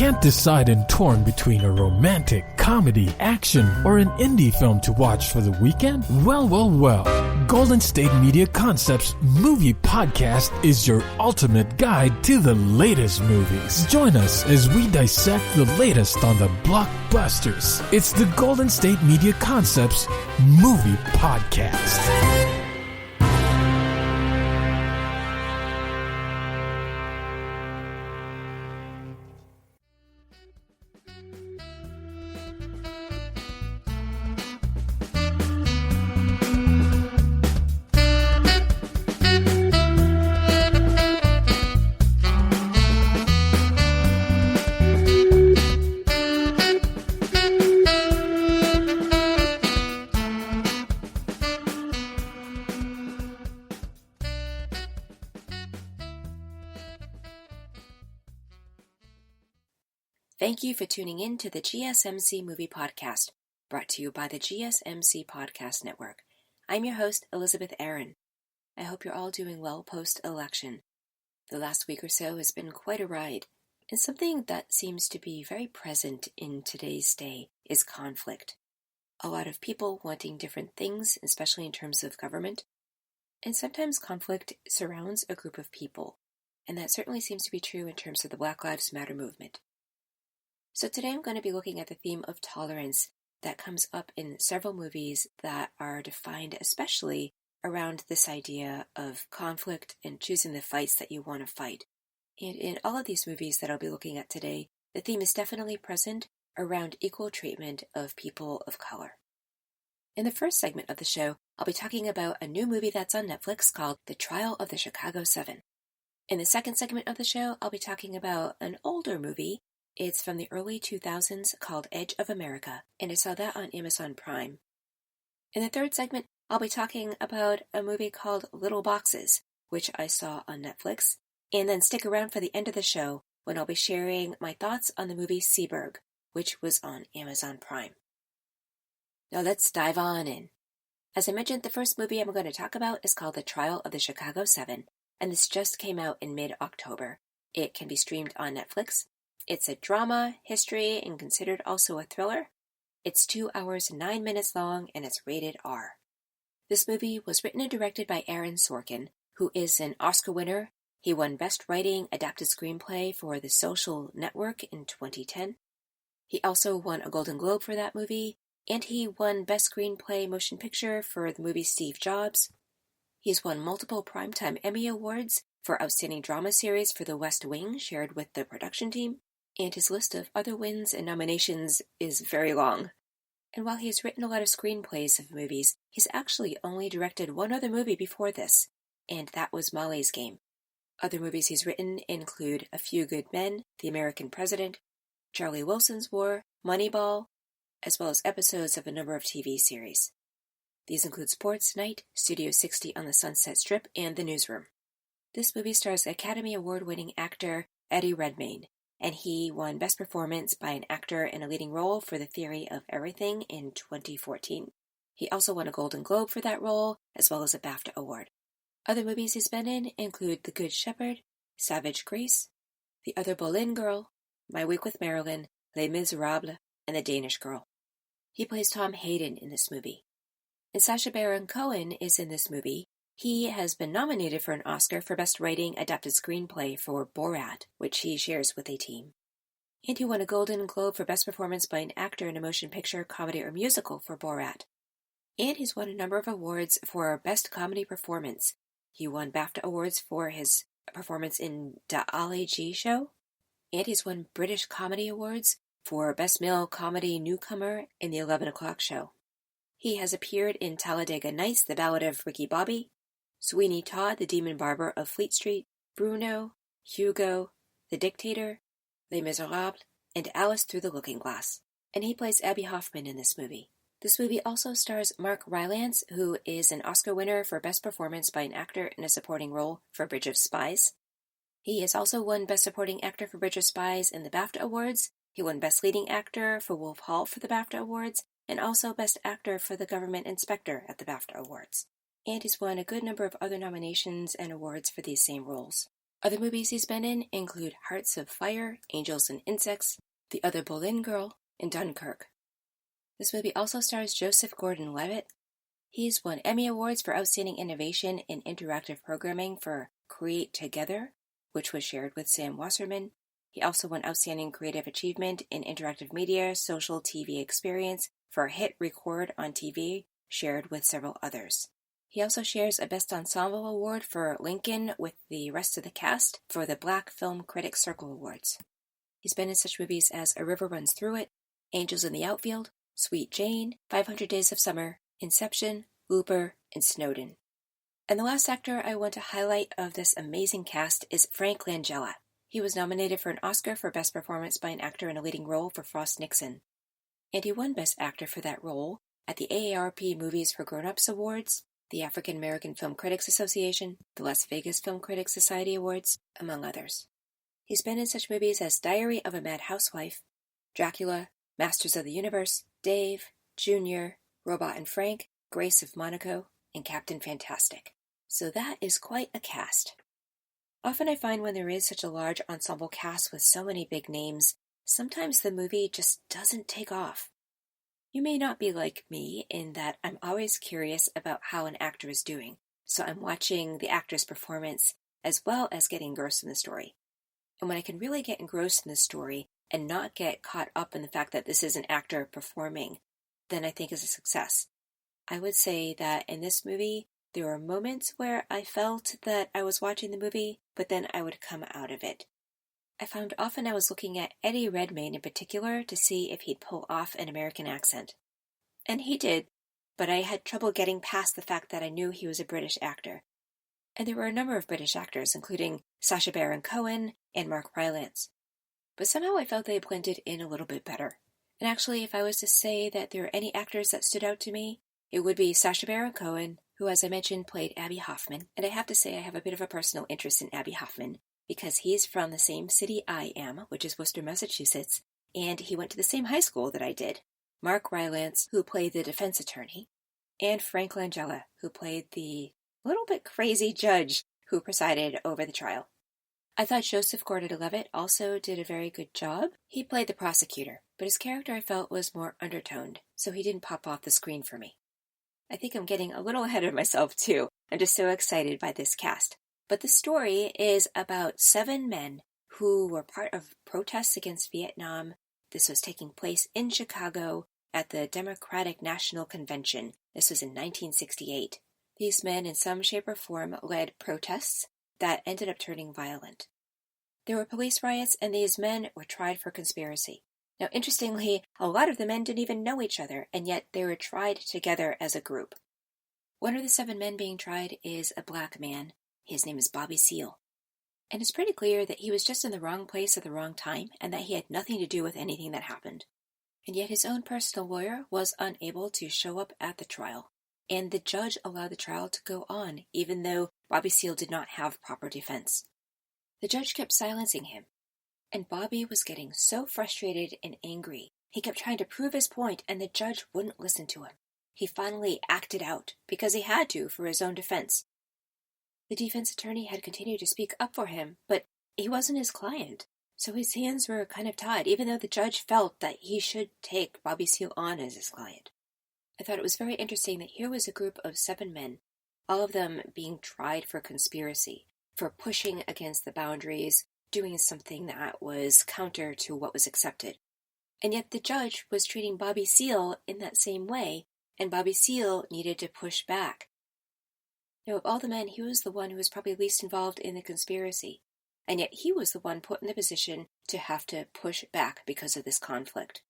Can't decide and torn between a romantic, comedy, action, or an indie film to watch for the weekend? Well. Golden State Media Concepts Movie Podcast is your ultimate guide to the latest movies. Join us as we dissect the latest on the blockbusters. It's the Golden State Media Concepts Movie Podcast. Thank you for tuning in to the GSMC Movie Podcast, brought to you by the GSMC Podcast Network. I'm your host, Elizabeth Aaron. I hope you're all doing well post-election. The last week or so has been quite a ride, and something that seems to be very present in today's day is conflict. A lot of people wanting different things, especially in terms of government, and sometimes conflict surrounds a group of people, and that certainly seems to be true in terms of the Black Lives Matter movement. So today I'm going to be looking at the theme of tolerance that comes up in several movies that are defined especially around this idea of conflict and choosing the fights that you want to fight. And in all of these movies that I'll be looking at today, the theme is definitely present around equal treatment of people of color. In the first segment of the show, I'll be talking about a new movie that's on Netflix called The Trial of the Chicago 7. In the second segment of the show, I'll be talking about an older movie. It's from the early 2000s called Edge of America, and I saw that on Amazon Prime. In the third segment, I'll be talking about a movie called Little Boxes, which I saw on Netflix, and then stick around for the end of the show when I'll be sharing my thoughts on the movie Seberg, which was on Amazon Prime. Now let's dive on in. As I mentioned, the first movie I'm going to talk about is called The Trial of the Chicago 7, and this just came out in mid-October. It can be streamed on Netflix. It's a drama, history, and considered also a thriller. It's 2 hours and 9 minutes long, and it's rated R. This movie was written and directed by Aaron Sorkin, who is an Oscar winner. He won Best Writing Adapted Screenplay for The Social Network in 2010. He also won a Golden Globe for that movie, and he won Best Screenplay Motion Picture for the movie Steve Jobs. He's won multiple Primetime Emmy Awards for Outstanding Drama Series for The West Wing, shared with the production team. And his list of other wins and nominations is very long. And while he's written a lot of screenplays of movies, he's actually only directed one other movie before this, and that was Molly's Game. Other movies he's written include A Few Good Men, The American President, Charlie Wilson's War, Moneyball, as well as episodes of a number of TV series. These include Sports Night, Studio 60 on the Sunset Strip, and The Newsroom. This movie stars Academy Award-winning actor Eddie Redmayne, and he won Best Performance by an Actor in a Leading Role for The Theory of Everything in 2014. He also won a Golden Globe for that role, as well as a BAFTA Award. Other movies he's been in include The Good Shepherd, Savage Grace, The Other Boleyn Girl, My Week with Marilyn, Les Miserables, and The Danish Girl. He plays Tom Hayden in this movie. And Sacha Baron Cohen is in this movie. He has been nominated for an Oscar for Best Writing Adapted Screenplay for Borat, which he shares with a team. And he won a Golden Globe for Best Performance by an Actor in a Motion Picture, Comedy, or Musical for Borat. And he's won a number of awards for Best Comedy Performance. He won BAFTA Awards for his performance in Da Ali G Show. And he's won British Comedy Awards for Best Male Comedy Newcomer in the 11 O'Clock Show. He has appeared in Talladega Nights, The Ballad of Ricky Bobby, Sweeney Todd, The Demon Barber of Fleet Street, Bruno, Hugo, The Dictator, Les Miserables, and Alice Through the Looking Glass. And he plays Abby Hoffman in this movie. This movie also stars Mark Rylance, who is an Oscar winner for Best Performance by an Actor in a Supporting Role for Bridge of Spies. He has also won Best Supporting Actor for Bridge of Spies in the BAFTA Awards. He won Best Leading Actor for Wolf Hall for the BAFTA Awards, and also Best Actor for The Government Inspector at the BAFTA Awards. And he's won a good number of other nominations and awards for these same roles. Other movies he's been in include Hearts of Fire, Angels and Insects, The Other Boleyn Girl, and Dunkirk. This movie also stars Joseph Gordon-Levitt. He's won Emmy Awards for Outstanding Innovation in Interactive Programming for Create Together, which was shared with Sam Wasserman. He also won Outstanding Creative Achievement in Interactive Media Social TV Experience for Hit Record on TV, shared with several others. He also shares a Best Ensemble Award for Lincoln with the rest of the cast for the Black Film Critics Circle Awards. He's been in such movies as A River Runs Through It, Angels in the Outfield, Sweet Jane, 500 Days of Summer, Inception, Looper, and Snowden. And the last actor I want to highlight of this amazing cast is Frank Langella. He was nominated for an Oscar for Best Performance by an Actor in a Leading Role for Frost Nixon. And he won Best Actor for that role at the AARP Movies for Grown-Ups Awards, the African American Film Critics Association, the Las Vegas Film Critics Society Awards, among others. He's been in such movies as Diary of a Mad Housewife, Dracula, Masters of the Universe, Dave, Junior, Robot and Frank, Grace of Monaco, and Captain Fantastic. So that is quite a cast. Often I find when there is such a large ensemble cast with so many big names, sometimes the movie just doesn't take off. You may not be like me in that I'm always curious about how an actor is doing, so I'm watching the actor's performance as well as getting engrossed in the story. And when I can really get engrossed in the story and not get caught up in the fact that this is an actor performing, then I think is a success. I would say that in this movie, there were moments where I felt that I was watching the movie, but then I would come out of it. I found often I was looking at Eddie Redmayne in particular to see if he'd pull off an American accent. And he did, but I had trouble getting past the fact that I knew he was a British actor. And there were a number of British actors, including Sacha Baron Cohen and Mark Rylance. But somehow I felt they blended in a little bit better. And actually, if I was to say that there are any actors that stood out to me, it would be Sacha Baron Cohen, who, as I mentioned, played Abby Hoffman. And I have to say I have a bit of a personal interest in Abby Hoffman, because he's from the same city I am, which is Worcester, Massachusetts, and he went to the same high school that I did. Mark Rylance, who played the defense attorney, and Frank Langella, who played the little bit crazy judge who presided over the trial. I thought Joseph Gordon-Levitt also did a very good job. He played the prosecutor, but his character I felt was more undertoned, so he didn't pop off the screen for me. I think I'm getting a little ahead of myself too. I'm just so excited by this cast. But the story is about 7 men who were part of protests against Vietnam. This was taking place in Chicago at the Democratic National Convention. This was in 1968. These men, in some shape or form, led protests that ended up turning violent. There were police riots, and these men were tried for conspiracy. Now, interestingly, a lot of the men didn't even know each other, and yet they were tried together as a group. One of the 7 men being tried is a black man. His name is Bobby Seale. And it's pretty clear that he was just in the wrong place at the wrong time, and that he had nothing to do with anything that happened. And yet his own personal lawyer was unable to show up at the trial. And the judge allowed the trial to go on, even though Bobby Seale did not have proper defense. The judge kept silencing him. And Bobby was getting so frustrated and angry. He kept trying to prove his point, and the judge wouldn't listen to him. He finally acted out, because he had to for his own defense. The defense attorney had continued to speak up for him, but he wasn't his client, so his hands were kind of tied, even though the judge felt that he should take Bobby Seale on as his client. I thought it was very interesting that here was a group of 7 men, all of them being tried for conspiracy, for pushing against the boundaries, doing something that was counter to what was accepted. And yet the judge was treating Bobby Seale in that same way, and Bobby Seale needed to push back. Now, of all the men, he was the one who was probably least involved in the conspiracy, and yet he was the one put in the position to have to push back because of this conflict.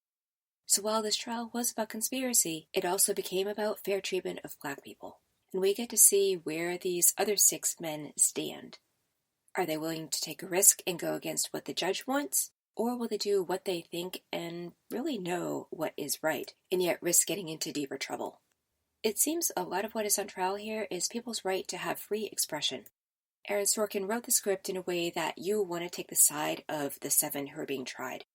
So while this trial was about conspiracy, it also became about fair treatment of black people, and we get to see where these other 6 men stand. Are they willing to take a risk and go against what the judge wants, or will they do what they think and really know what is right, and yet risk getting into deeper trouble? It seems a lot of what is on trial here is people's right to have free expression. Aaron Sorkin wrote the script in a way that you want to take the side of the 7 who are being tried.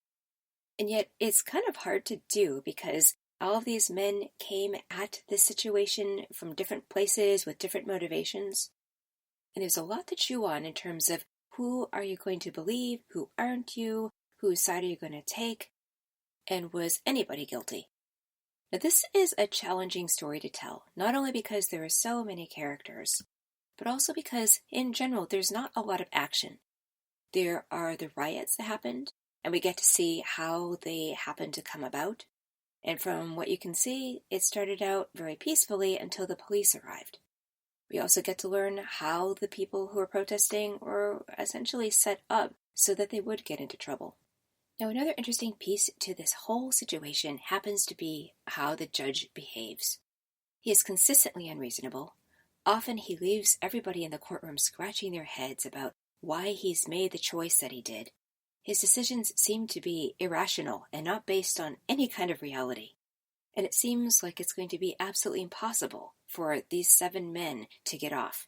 And yet it's kind of hard to do because all of these men came at this situation from different places with different motivations. And there's a lot to chew on in terms of Who are you going to believe? Who aren't you? Whose side are you going to take? And was anybody guilty? Now, this is a challenging story to tell, not only because there are so many characters, but also because, in general, there's not a lot of action. There are the riots that happened, and we get to see how they happened to come about. And from what you can see, it started out very peacefully until the police arrived. We also get to learn how the people who were protesting were essentially set up so that they would get into trouble. Now, another interesting piece to this whole situation happens to be how the judge behaves. He is consistently unreasonable. Often he leaves everybody in the courtroom scratching their heads about why he's made the choice that he did. His decisions seem to be irrational and not based on any kind of reality. And it seems like it's going to be absolutely impossible for these 7 men to get off.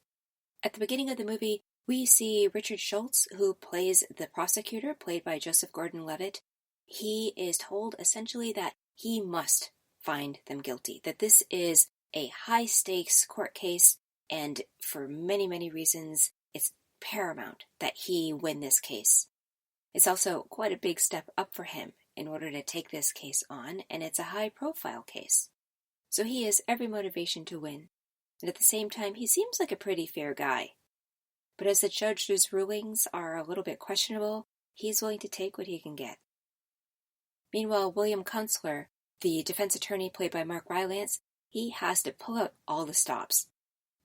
At the beginning of the movie, we see Richard Schultz, who plays the prosecutor, played by Joseph Gordon-Levitt. He is told essentially that he must find them guilty, that this is a high-stakes court case, and for many, many reasons, it's paramount that he win this case. It's also quite a big step up for him in order to take this case on, and it's a high-profile case. So he has every motivation to win, and at the same time, he seems like a pretty fair guy. But as the judge's rulings are a little bit questionable, he's willing to take what he can get. Meanwhile, William Kunstler, the defense attorney played by Mark Rylance, he has to pull out all the stops.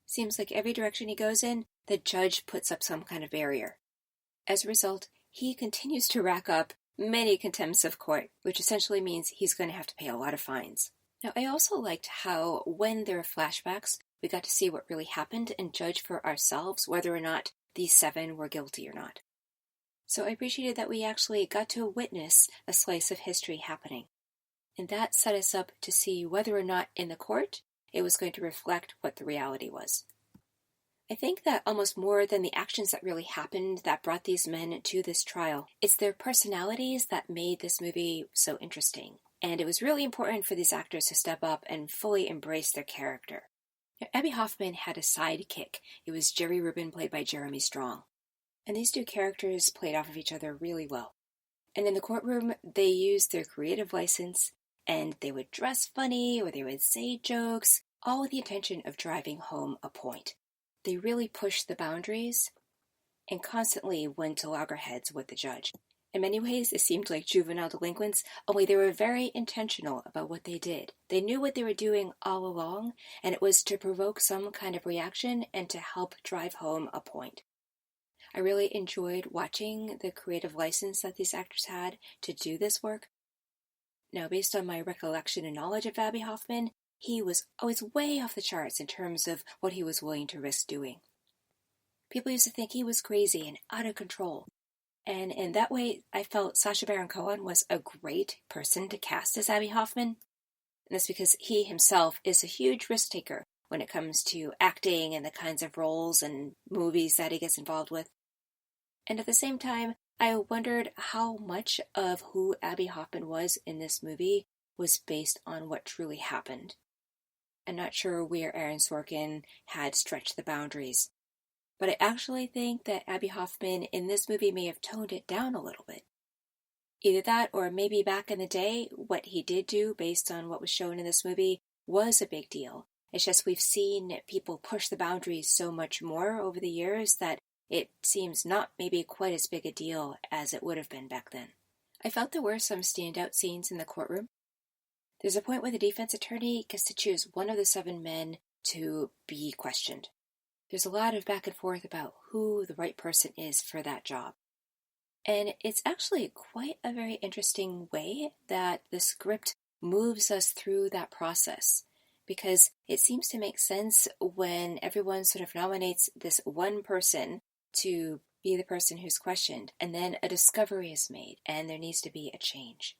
Seems like every direction he goes in, the judge puts up some kind of barrier. As a result, he continues to rack up many contempts of court, which essentially means he's going to have to pay a lot of fines. Now, I also liked how when there are flashbacks, we got to see what really happened and judge for ourselves whether or not these 7 were guilty or not. So I appreciated that we actually got to witness a slice of history happening. And that set us up to see whether or not in the court it was going to reflect what the reality was. I think that almost more than the actions that really happened that brought these men to this trial, it's their personalities that made this movie so interesting. And it was really important for these actors to step up and fully embrace their character. Now, Abbie Hoffman had a sidekick. It was Jerry Rubin, played by Jeremy Strong. And these 2 characters played off of each other really well. And in the courtroom, they used their creative license, and they would dress funny or they would say jokes, all with the intention of driving home a point. They really pushed the boundaries and constantly went to loggerheads with the judge. In many ways, it seemed like juvenile delinquents, only they were very intentional about what they did. They knew what they were doing all along, and it was to provoke some kind of reaction and to help drive home a point. I really enjoyed watching the creative license that these actors had to do this work. Now, based on my recollection and knowledge of Abbie Hoffman, he was always way off the charts in terms of what he was willing to risk doing. People used to think he was crazy and out of control. And in that way, I felt Sacha Baron Cohen was a great person to cast as Abbie Hoffman. And that's because he himself is a huge risk taker when it comes to acting and the kinds of roles and movies that he gets involved with. And at the same time, I wondered how much of who Abbie Hoffman was in this movie was based on what truly happened. I'm not sure where Aaron Sorkin had stretched the boundaries, but I actually think that Abbie Hoffman in this movie may have toned it down a little bit. Either that, or maybe back in the day, what he did do based on what was shown in this movie was a big deal. It's just we've seen people push the boundaries so much more over the years that it seems not maybe quite as big a deal as it would have been back then. I felt there were some standout scenes in the courtroom. There's a point where the defense attorney gets to choose one of the 7 men to be questioned. There's a lot of back and forth about who the right person is for that job. And it's actually quite a very interesting way that the script moves us through that process, because it seems to make sense when everyone sort of nominates this one person to be the person who's questioned, and then a discovery is made, and there needs to be a change.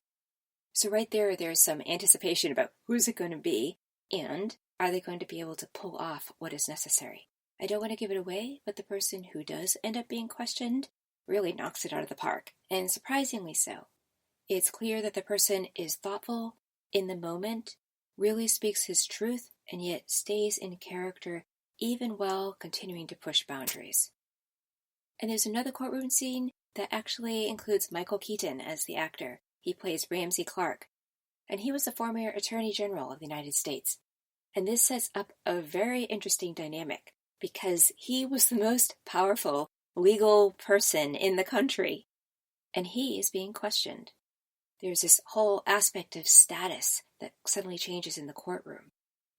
So right there's some anticipation about who's it going to be, and are they going to be able to pull off what is necessary. I don't want to give it away, but the person who does end up being questioned really knocks it out of the park, and surprisingly so. It's clear that the person is thoughtful, in the moment, really speaks his truth, and yet stays in character even while continuing to push boundaries. And there's another courtroom scene that actually includes Michael Keaton as the actor. He plays Ramsey Clark, and he was the former Attorney General of the United States. And this sets up a very interesting dynamic because he was the most powerful legal person in the country, and he is being questioned. There's this whole aspect of status that suddenly changes in the courtroom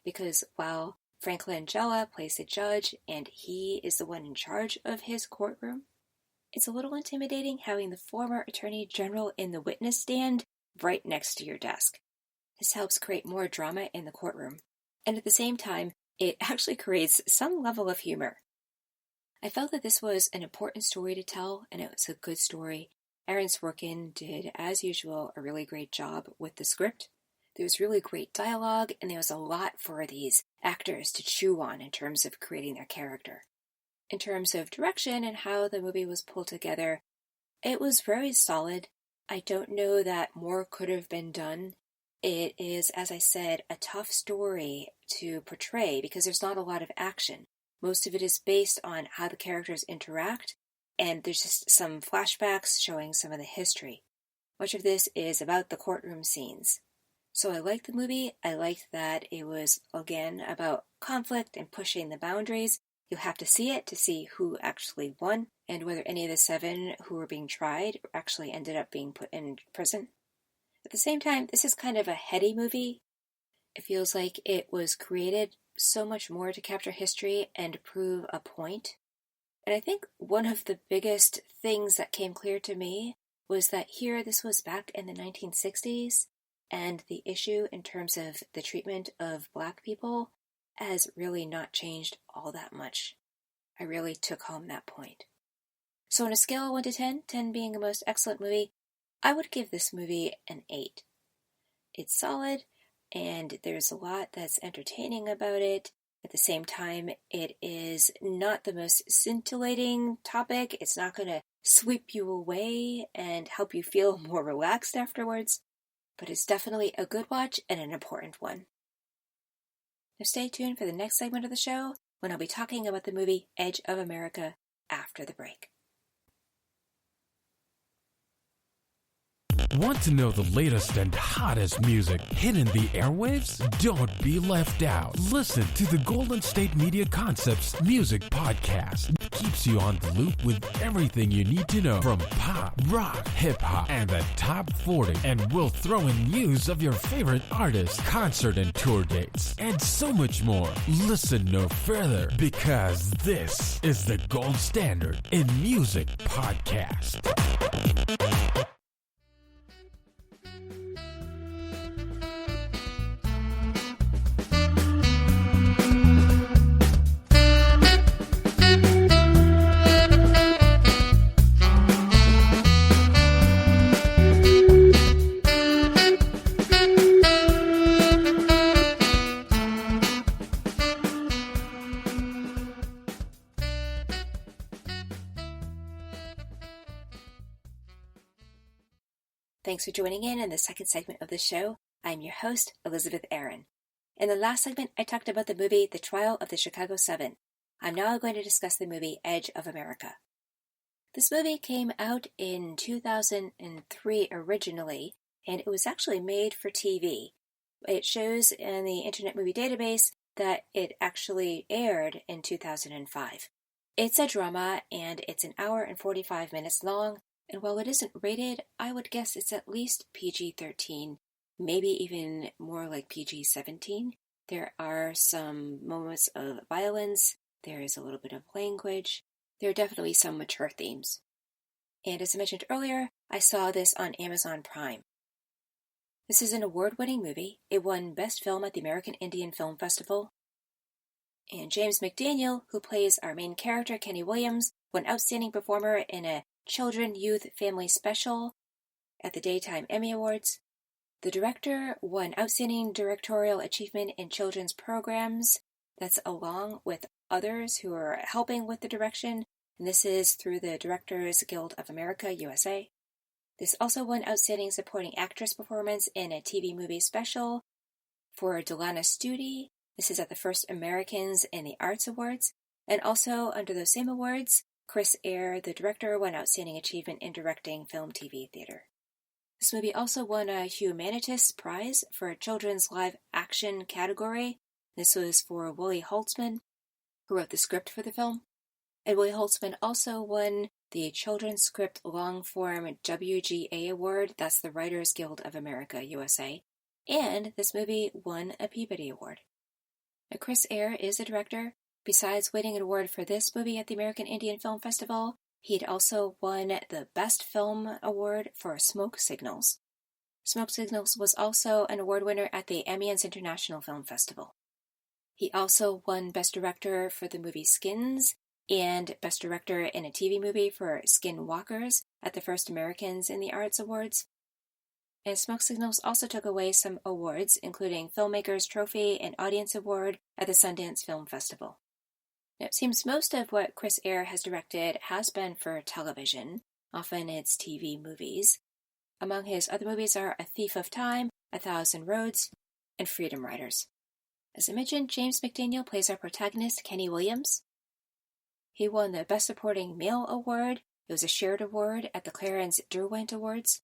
because while Frank Langella plays the judge and he is the one in charge of his courtroom, it's a little intimidating having the former Attorney General in the witness stand right next to your desk. This helps create more drama in the courtroom, and at the same time, it actually creates some level of humor. I felt that this was an important story to tell, and it was a good story. Aaron Sorkin did, as usual, a really great job with the script. There was really great dialogue, and there was a lot for these actors to chew on in terms of creating their character. In terms of direction and how the movie was pulled together, it was very solid. I don't know that more could have been done. It is, as I said, a tough story to portray because there's not a lot of action. Most of it is based on how the characters interact, and there's just some flashbacks showing some of the history. Much of this is about the courtroom scenes. So I liked the movie. I liked that it was, again, about conflict and pushing the boundaries. You'll have to see it to see who actually won and whether any of the 7 who were being tried actually ended up being put in prison. At the same time, this is kind of a heady movie. It feels like it was created so much more to capture history and prove a point. And I think one of the biggest things that came clear to me was that here this was back in the 1960s, and the issue in terms of the treatment of Black people has really not changed all that much. I really took home that point. So on a scale of 1 to 10, 10 being the most excellent movie, I would give this movie an 8. It's solid, and there's a lot that's entertaining about it. At the same time, it is not the most scintillating topic. It's not going to sweep you away and help you feel more relaxed afterwards, but it's definitely a good watch and an important one. Now stay tuned for the next segment of the show when I'll be talking about the movie Edge of America after the break. Want to know the latest and hottest music hitting the airwaves? Don't be left out. Listen to the Golden State Media Concepts Music Podcast. It keeps you on the loop with everything you need to know from pop, rock, hip-hop, and the top 40. And we'll throw in news of your favorite artists, concert and tour dates, and so much more. Listen no further, because this is the gold standard in music podcast. Thanks for joining in the second segment of the show. I'm your host, Elizabeth Aaron. In the last segment, I talked about the movie The Trial of the Chicago 7. I'm now going to discuss the movie Edge of America. This movie came out in 2003 originally, and it was actually made for TV. It shows in the Internet Movie Database that it actually aired in 2005. It's a drama, and it's an hour and 45 minutes long. And while it isn't rated, I would guess it's at least PG-13, maybe even more like PG-17. There are some moments of violence, there is a little bit of language, there are definitely some mature themes. And as I mentioned earlier, I saw this on Amazon Prime. This is an award-winning movie. It won Best Film at the American Indian Film Festival. And James McDaniel, who plays our main character, Kenny Williams, won Outstanding Performer in a Children, Youth, Family Special at the Daytime Emmy Awards. The director won Outstanding Directorial Achievement in Children's Programs. That's along with others who are helping with the direction, and this is through the Directors Guild of America, USA. This also won Outstanding Supporting Actress Performance in a TV Movie Special for Delana Studi. This is at the First Americans in the Arts Awards, and also under those same awards, Chris Eyre, the director, won Outstanding Achievement in Directing Film, TV, Theater. This movie also won a Humanitas Prize for a Children's Live Action category. This was for Willie Holtzman, who wrote the script for the film. And Willie Holtzman also won the Children's Script Long Form WGA Award, that's the Writers Guild of America, USA, and this movie won a Peabody Award. Now, Chris Eyre is a director. Besides winning an award for this movie at the American Indian Film Festival, he'd also won the Best Film Award for Smoke Signals. Smoke Signals was also an award winner at the Amiens International Film Festival. He also won Best Director for the movie Skins and Best Director in a TV movie for Skinwalkers at the First Americans in the Arts Awards. And Smoke Signals also took away some awards, including Filmmakers Trophy and Audience Award at the Sundance Film Festival. Now, it seems most of what Chris Eyre has directed has been for television. Often it's TV movies. Among his other movies are A Thief of Time, A Thousand Roads, and Freedom Riders. As I mentioned, James McDaniel plays our protagonist, Kenny Williams. He won the Best Supporting Male Award. It was a shared award at the Clarence Derwent Awards.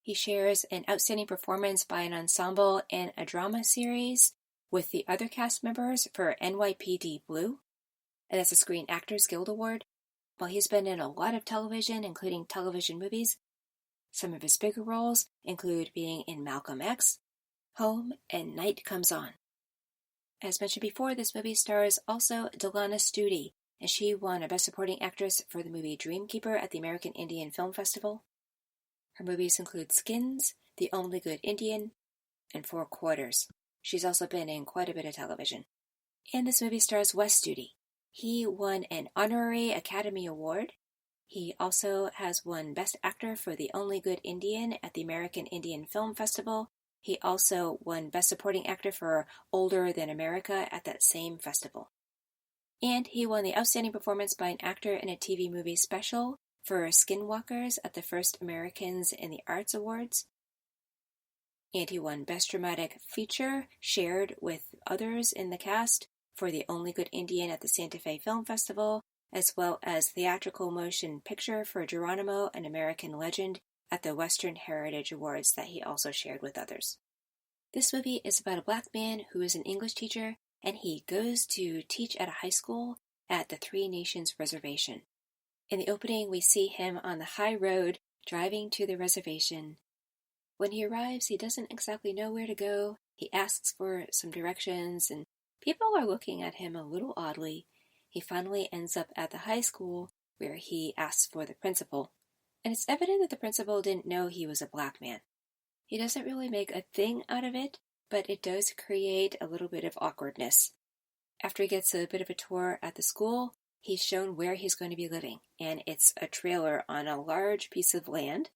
He shares an outstanding performance by an ensemble in a drama series with the other cast members for NYPD Blue, and that's a Screen Actors Guild Award. While he's been in a lot of television, including television movies, some of his bigger roles include being in Malcolm X, Home, and Night Comes On. As mentioned before, this movie stars also Delana Studi, and she won a Best Supporting Actress for the movie Dreamkeeper at the American Indian Film Festival. Her movies include Skins, The Only Good Indian, and Four Quarters. She's also been in quite a bit of television. And this movie stars Wes Studi. He won an Honorary Academy Award. He also has won Best Actor for The Only Good Indian at the American Indian Film Festival. He also won Best Supporting Actor for Older Than America at that same festival. And he won the Outstanding Performance by an Actor in a TV Movie Special for Skinwalkers at the First Americans in the Arts Awards. And he won Best Dramatic Feature, shared with others in the cast, for The Only Good Indian at the Santa Fe Film Festival, as well as Theatrical Motion Picture for Geronimo, an American Legend, at the Western Heritage Awards that he also shared with others. This movie is about a black man who is an English teacher, and he goes to teach at a high school at the Three Nations Reservation. In the opening, we see him on the high road driving to the reservation. When he arrives, he doesn't exactly know where to go. He asks for some directions, and people are looking at him a little oddly. He finally ends up at the high school, where he asks for the principal, and it's evident that the principal didn't know he was a black man. He doesn't really make a thing out of it, but it does create a little bit of awkwardness. After he gets a bit of a tour at the school, he's shown where he's going to be living, and it's a trailer on a large piece of land,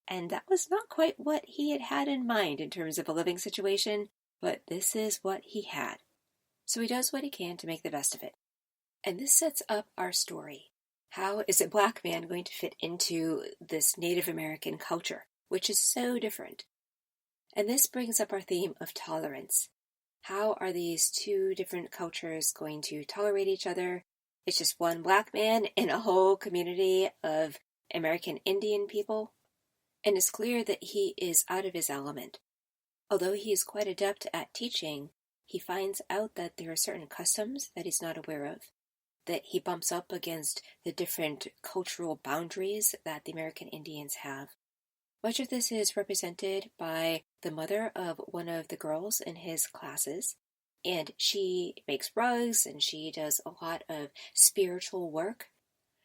and that was not quite what he had in mind in terms of a living situation, but this is what he had. So he does what he can to make the best of it. And this sets up our story. How is a black man going to fit into this Native American culture, which is so different? And this brings up our theme of tolerance. How are these two different cultures going to tolerate each other? It's just one black man in a whole community of American Indian people. And it's clear that he is out of his element. Although he is quite adept at teaching, he finds out that there are certain customs that he's not aware of, that he bumps up against the different cultural boundaries that the American Indians have. Much of this is represented by the mother of one of the girls in his classes, and she makes rugs and she does a lot of spiritual work.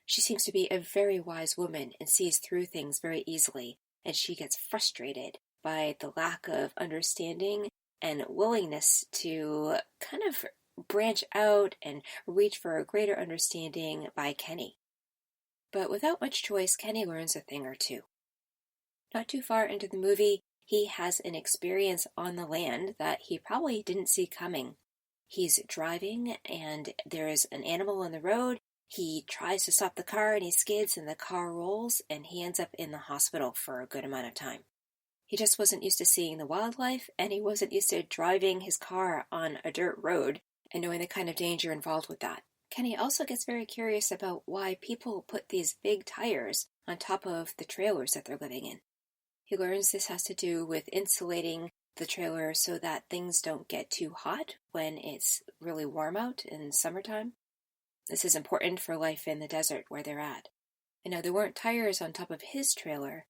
She seems to be a very wise woman and sees through things very easily, and she gets frustrated by the lack of understanding and willingness to kind of branch out and reach for a greater understanding by Kenny. But without much choice, Kenny learns a thing or two. Not too far into the movie, he has an experience on the land that he probably didn't see coming. He's driving and there's an animal on the road. He tries to stop the car and he skids and the car rolls and he ends up in the hospital for a good amount of time. He just wasn't used to seeing the wildlife, and he wasn't used to driving his car on a dirt road and knowing the kind of danger involved with that. Kenny also gets very curious about why people put these big tires on top of the trailers that they're living in. He learns this has to do with insulating the trailer so that things don't get too hot when it's really warm out in summertime. This is important for life in the desert where they're at. And now there weren't tires on top of his trailer.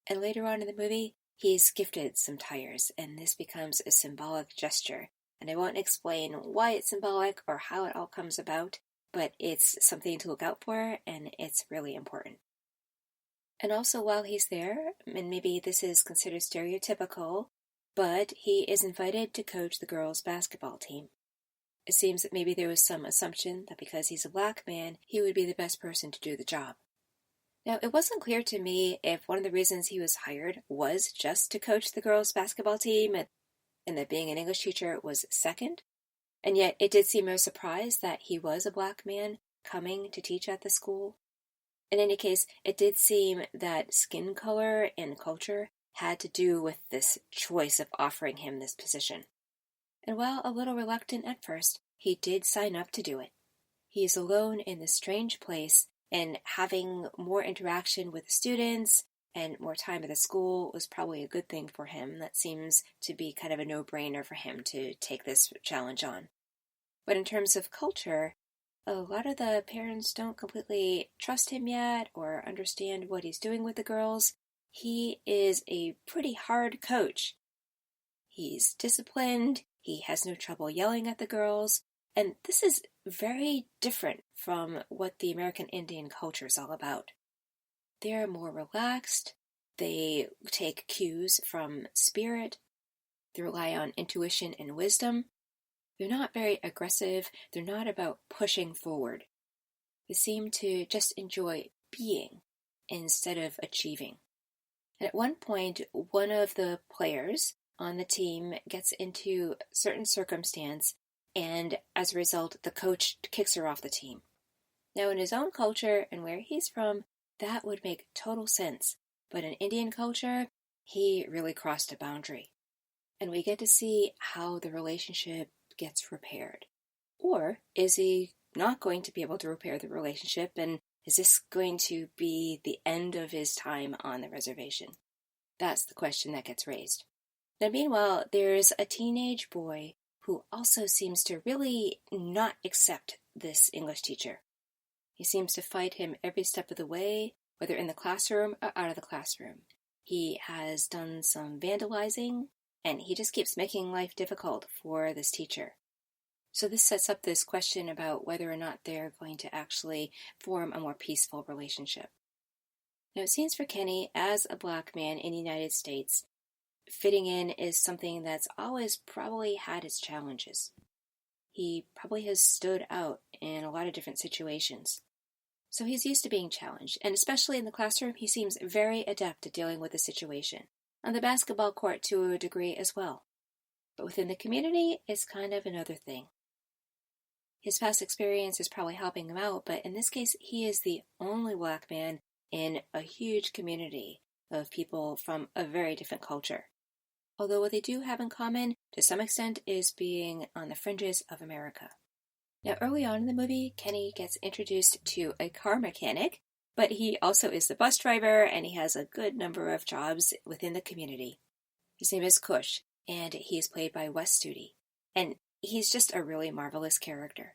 And later on in the movie, he's gifted some tires, and this becomes a symbolic gesture. And I won't explain why it's symbolic or how it all comes about, but it's something to look out for, and it's really important. And also while he's there, and maybe this is considered stereotypical, but he is invited to coach the girls' basketball team. It seems that maybe there was some assumption that because he's a black man, he would be the best person to do the job. Now, it wasn't clear to me if one of the reasons he was hired was just to coach the girls' basketball team and that being an English teacher was second. And yet it did seem a surprise that he was a black man coming to teach at the school. In any case, it did seem that skin color and culture had to do with this choice of offering him this position. And while a little reluctant at first, he did sign up to do it. He is alone in this strange place, and having more interaction with the students and more time at the school was probably a good thing for him. That seems to be kind of a no-brainer for him to take this challenge on. But in terms of culture, a lot of the parents don't completely trust him yet or understand what he's doing with the girls. He is a pretty hard coach. He's disciplined, he has no trouble yelling at the girls, and this is very different from what the American Indian culture is all about. They're more relaxed, they take cues from spirit, they rely on intuition and wisdom. They're not very aggressive, they're not about pushing forward. They seem to just enjoy being instead of achieving. And at one point, one of the players on the team gets into a certain circumstance, and as a result, the coach kicks her off the team. Now, in his own culture and where he's from, that would make total sense. But in Indian culture, he really crossed a boundary. And we get to see how the relationship gets repaired. Or is he not going to be able to repair the relationship, and is this going to be the end of his time on the reservation? That's the question that gets raised. Now, meanwhile, there's a teenage boy who also seems to really not accept this English teacher. He seems to fight him every step of the way, whether in the classroom or out of the classroom. He has done some vandalizing, and he just keeps making life difficult for this teacher. So this sets up this question about whether or not they're going to actually form a more peaceful relationship. Now, it seems for Kenny, as a black man in the United States, fitting in is something that's always probably had its challenges. He probably has stood out in a lot of different situations. So he's used to being challenged, and especially in the classroom, he seems very adept at dealing with the situation. On the basketball court to a degree as well. But within the community, it's kind of another thing. His past experience is probably helping him out, but in this case, he is the only black man in a huge community of people from a very different culture. Although what they do have in common, to some extent, is being on the fringes of America. Now, early on in the movie, Kenny gets introduced to a car mechanic, but he also is the bus driver, and he has a good number of jobs within the community. His name is Kush, and he's played by Wes Studi, and he's just a really marvelous character.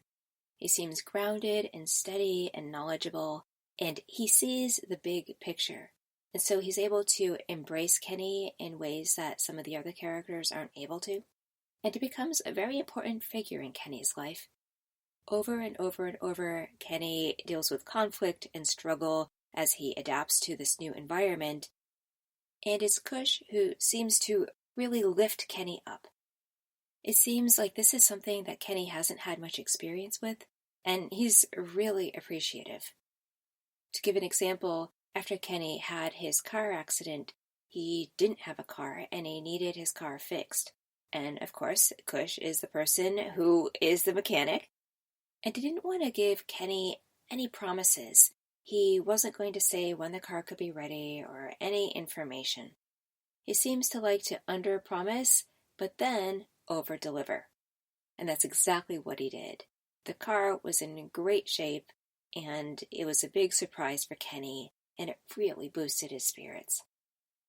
He seems grounded and steady and knowledgeable, and he sees the big picture. And so he's able to embrace Kenny in ways that some of the other characters aren't able to. And he becomes a very important figure in Kenny's life. Over and over and over, Kenny deals with conflict and struggle as he adapts to this new environment. And it's Kush who seems to really lift Kenny up. It seems like this is something that Kenny hasn't had much experience with, and he's really appreciative. To give an example, after Kenny had his car accident, he didn't have a car and he needed his car fixed. And of course, Kush is the person who is the mechanic. And he didn't want to give Kenny any promises. He wasn't going to say when the car could be ready or any information. He seems to like to under-promise, but then over-deliver. And that's exactly what he did. The car was in great shape, and it was a big surprise for Kenny, and it really boosted his spirits.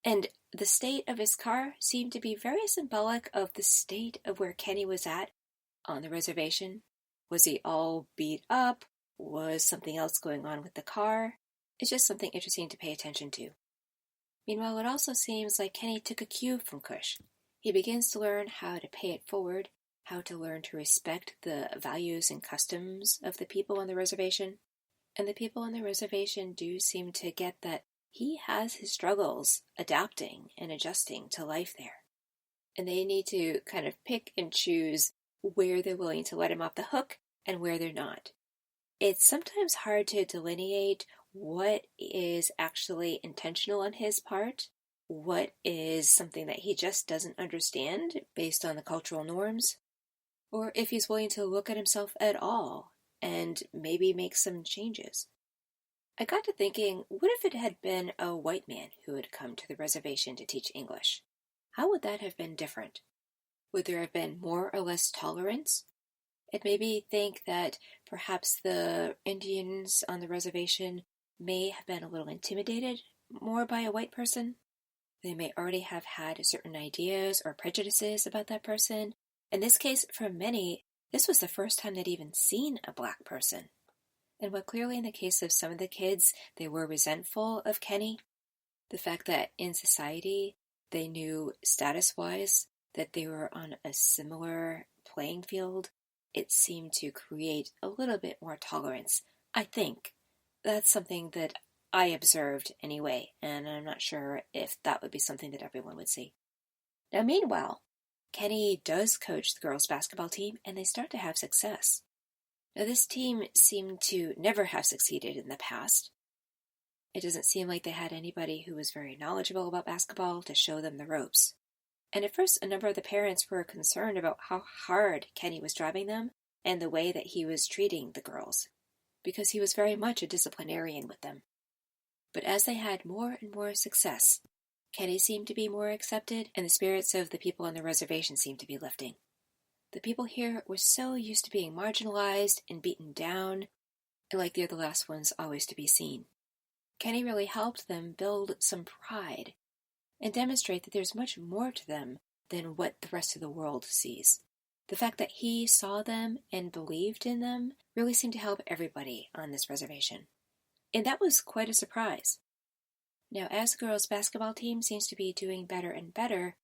And the state of his car seemed to be very symbolic of the state of where Kenny was at on the reservation. Was he all beat up? Was something else going on with the car? It's just something interesting to pay attention to. Meanwhile, it also seems like Kenny took a cue from Kush. He begins to learn how to pay it forward, how to learn to respect the values and customs of the people on the reservation. And the people on the reservation do seem to get that he has his struggles adapting and adjusting to life there. And they need to kind of pick and choose where they're willing to let him off the hook and where they're not. It's sometimes hard to delineate what is actually intentional on his part, what is something that he just doesn't understand based on the cultural norms, or if he's willing to look at himself at all and maybe make some changes. I got to thinking, what if it had been a white man who had come to the reservation to teach English? How would that have been different? Would there have been more or less tolerance? It made me think that perhaps the Indians on the reservation may have been a little intimidated more by a white person. They may already have had certain ideas or prejudices about that person. In this case, for many, this was the first time they'd even seen a black person. And while clearly in the case of some of the kids, they were resentful of Kenny, the fact that in society they knew status-wise that they were on a similar playing field, it seemed to create a little bit more tolerance. I think that's something that I observed anyway, and I'm not sure if that would be something that everyone would see. Now, meanwhile, Kenny does coach the girls' basketball team, and they start to have success. Now, this team seemed to never have succeeded in the past. It doesn't seem like they had anybody who was very knowledgeable about basketball to show them the ropes. And at first, a number of the parents were concerned about how hard Kenny was driving them and the way that he was treating the girls, because he was very much a disciplinarian with them. But as they had more and more success, Kenny seemed to be more accepted, and the spirits of the people on the reservation seemed to be lifting. The people here were so used to being marginalized and beaten down, and like they're the last ones always to be seen. Kenny really helped them build some pride and demonstrate that there's much more to them than what the rest of the world sees. The fact that he saw them and believed in them really seemed to help everybody on this reservation. And that was quite a surprise. Now, as the girls' basketball team seems to be doing better and better,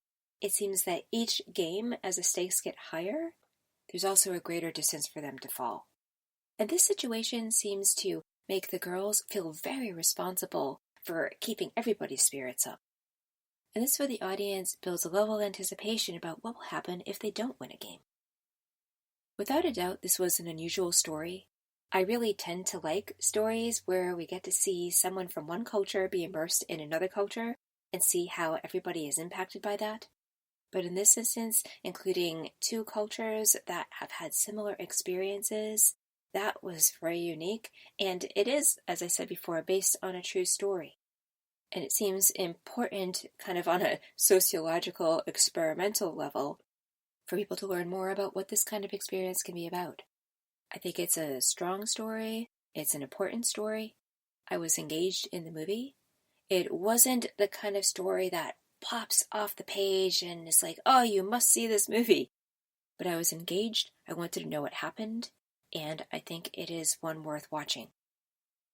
it seems that each game, as the stakes get higher, there's also a greater distance for them to fall. And this situation seems to make the girls feel very responsible for keeping everybody's spirits up. And this is where the audience builds a level of anticipation about what will happen if they don't win a game. Without a doubt, this was an unusual story. I really tend to like stories where we get to see someone from one culture be immersed in another culture and see how everybody is impacted by that. But in this instance, including two cultures that have had similar experiences, that was very unique. And it is, as I said before, based on a true story. And it seems important, kind of on a sociological, experimental level, for people to learn more about what this kind of experience can be about. I think it's a strong story. It's an important story. I was engaged in the movie. It wasn't the kind of story that pops off the page and is like, oh, you must see this movie. But I was engaged. I wanted to know what happened. And I think it is one worth watching.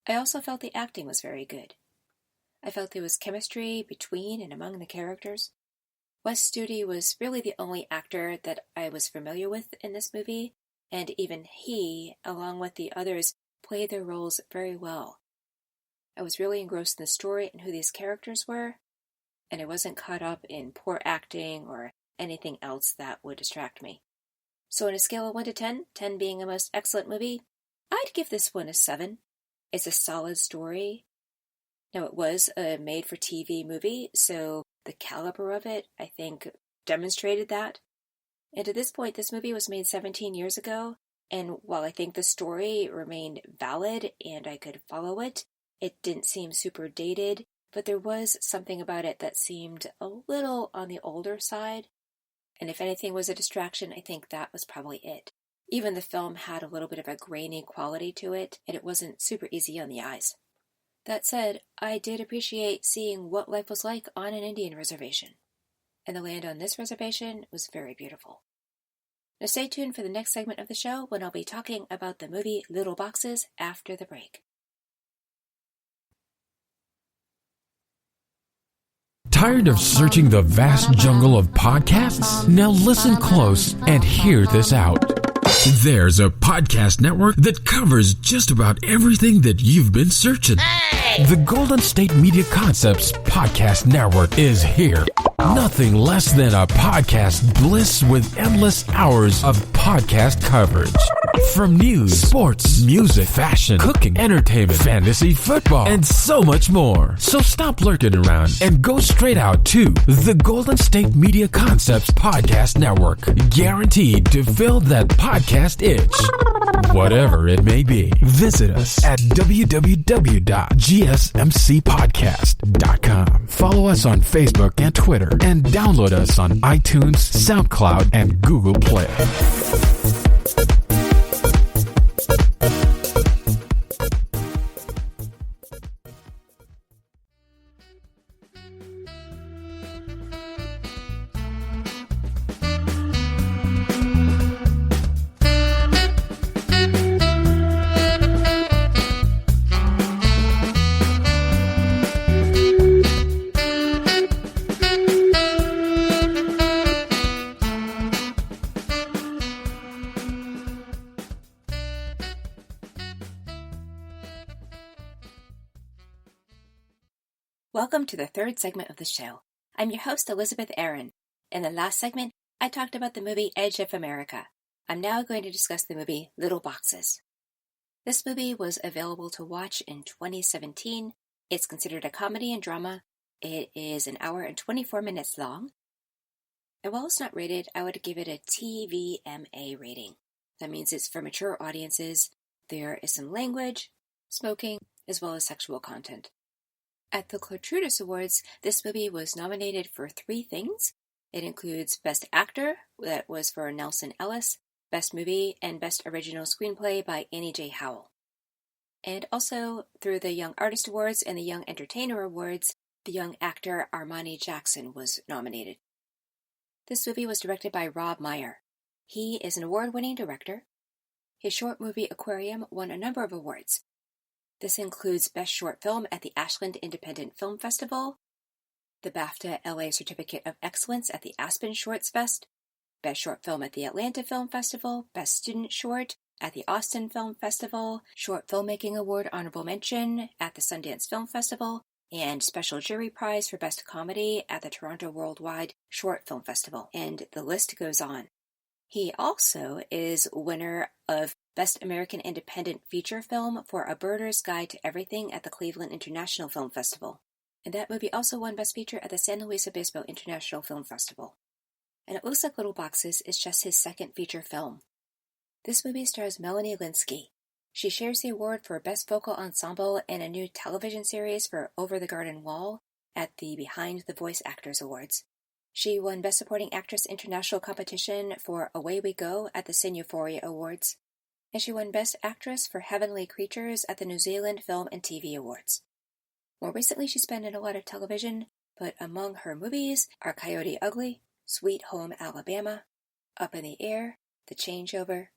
I also felt the acting was very good. I felt there was chemistry between and among the characters. Wes Studi was really the only actor that I was familiar with in this movie, and even he, along with the others, played their roles very well. I was really engrossed in the story and who these characters were, and I wasn't caught up in poor acting or anything else that would distract me. So on a scale of 1 to 10, 10 being a most excellent movie, I'd give this one a 7. It's a solid story. Now, it was a made-for-TV movie, so the caliber of it, I think, demonstrated that. And at this point, this movie was made 17 years ago, and while I think the story remained valid and I could follow it, it didn't seem super dated, but there was something about it that seemed a little on the older side. And if anything was a distraction, I think that was probably it. Even the film had a little bit of a grainy quality to it, and it wasn't super easy on the eyes. That said, I did appreciate seeing what life was like on an Indian reservation. And the land on this reservation was very beautiful. Now stay tuned for the next segment of the show when I'll be talking about the movie Little Boxes after the break. Tired of searching the vast jungle of podcasts? Now listen close and hear this out. There's a podcast network that covers just about everything that you've been searching. Hey! The Golden State Media Concepts Podcast Network is here. Nothing less than a podcast bliss with endless hours of podcast coverage. From news, sports, music, fashion, cooking, entertainment, fantasy, football, and so much more. So stop lurking around and go straight out to the Golden State Media Concepts Podcast Network. Guaranteed to fill that podcast itch. Whatever it may be. Visit us at www.gsmcpodcast.com. Follow us on Facebook and Twitter, and download us on iTunes, SoundCloud, and Google Play. Welcome to the third segment of the show. I'm your host, Elizabeth Aaron. In the last segment, I talked about the movie Edge of America. I'm now going to discuss the movie Little Boxes. This movie was available to watch in 2017. It's considered a comedy and drama. It is an hour and 24 minutes long. And while it's not rated, I would give it a TVMA rating. That means it's for mature audiences. There is some language, smoking, as well as sexual content. At the Clotrutus Awards, this movie was nominated for 3 things. It includes Best Actor, that was for Nelson Ellis, Best Movie, and Best Original Screenplay by Annie J. Howell. And also, through the Young Artist Awards and the Young Entertainer Awards, the young actor Armani Jackson was nominated. This movie was directed by Rob Meyer. He is an award-winning director. His short movie Aquarium won a number of awards. This includes Best Short Film at the Ashland Independent Film Festival, the BAFTA LA Certificate of Excellence at the Aspen Shorts Fest, Best Short Film at the Atlanta Film Festival, Best Student Short at the Austin Film Festival, Short Filmmaking Award Honorable Mention at the Sundance Film Festival, and Special Jury Prize for Best Comedy at the Toronto Worldwide Short Film Festival, and the list goes on. He also is winner of Best American Independent Feature Film for A Birder's Guide to Everything at the Cleveland International Film Festival. And that movie also won Best Feature at the San Luis Obispo International Film Festival. And it looks like Little Boxes is just his second feature film. This movie stars Melanie Lynskey. She shares the award for Best Vocal Ensemble in a new television series for Over the Garden Wall at the Behind the Voice Actors Awards. She won Best Supporting Actress International Competition for Away We Go at the Cine Euphoria Awards, and she won Best Actress for Heavenly Creatures at the New Zealand Film and TV Awards. More recently, she's been in a lot of television, but among her movies are Coyote Ugly, Sweet Home Alabama, Up in the Air, The Changeover,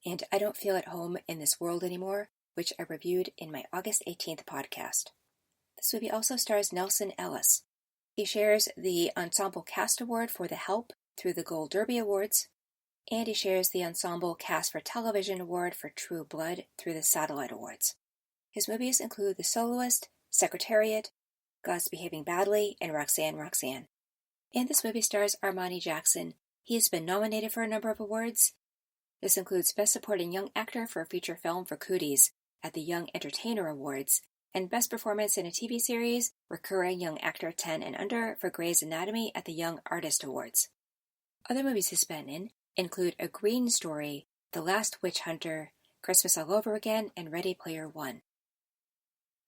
and I Don't Feel at Home in This World Anymore, which I reviewed in my August 18th podcast. This movie also stars Nelson Ellis. He shares the Ensemble Cast Award for The Help through the Gold Derby Awards, and he shares the Ensemble Cast for Television Award for True Blood through the Satellite Awards. His movies include The Soloist, Secretariat, God's Behaving Badly, and Roxanne, Roxanne. And this movie stars Armani Jackson. He has been nominated for a number of awards. This includes Best Supporting Young Actor for a Feature Film for Cooties at the Young Entertainer Awards, and Best Performance in a TV Series, Recurring Young Actor 10 and Under for Grey's Anatomy at the Young Artist Awards. Other movies he's been in include A Green Story, The Last Witch Hunter, Christmas All Over Again, and Ready Player One.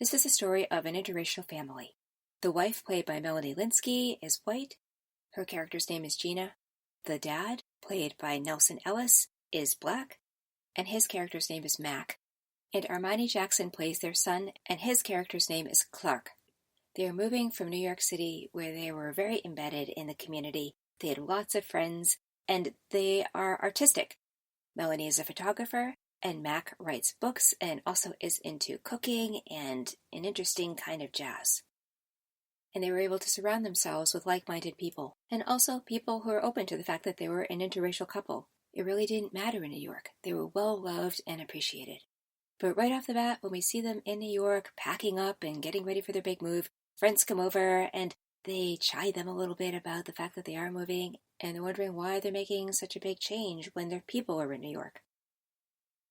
This is the story of an interracial family. The wife, played by Melanie Lynskey, is white. Her character's name is Gina. The dad, played by Nelson Ellis, is black. and his character's name is Mac. And Armani Jackson plays their son, and his character's name is Clark. They are moving from New York City, where they were very embedded in the community. They had lots of friends, and they are artistic. Melanie is a photographer, and Mac writes books and also is into cooking and an interesting kind of jazz. And they were able to surround themselves with like-minded people, and also people who are open to the fact that they were an interracial couple. It really didn't matter in New York. They were well-loved and appreciated. But right off the bat, when we see them in New York, packing up and getting ready for their big move, friends come over and they chide them a little bit about the fact that they are moving, and they're wondering why they're making such a big change when their people are in New York.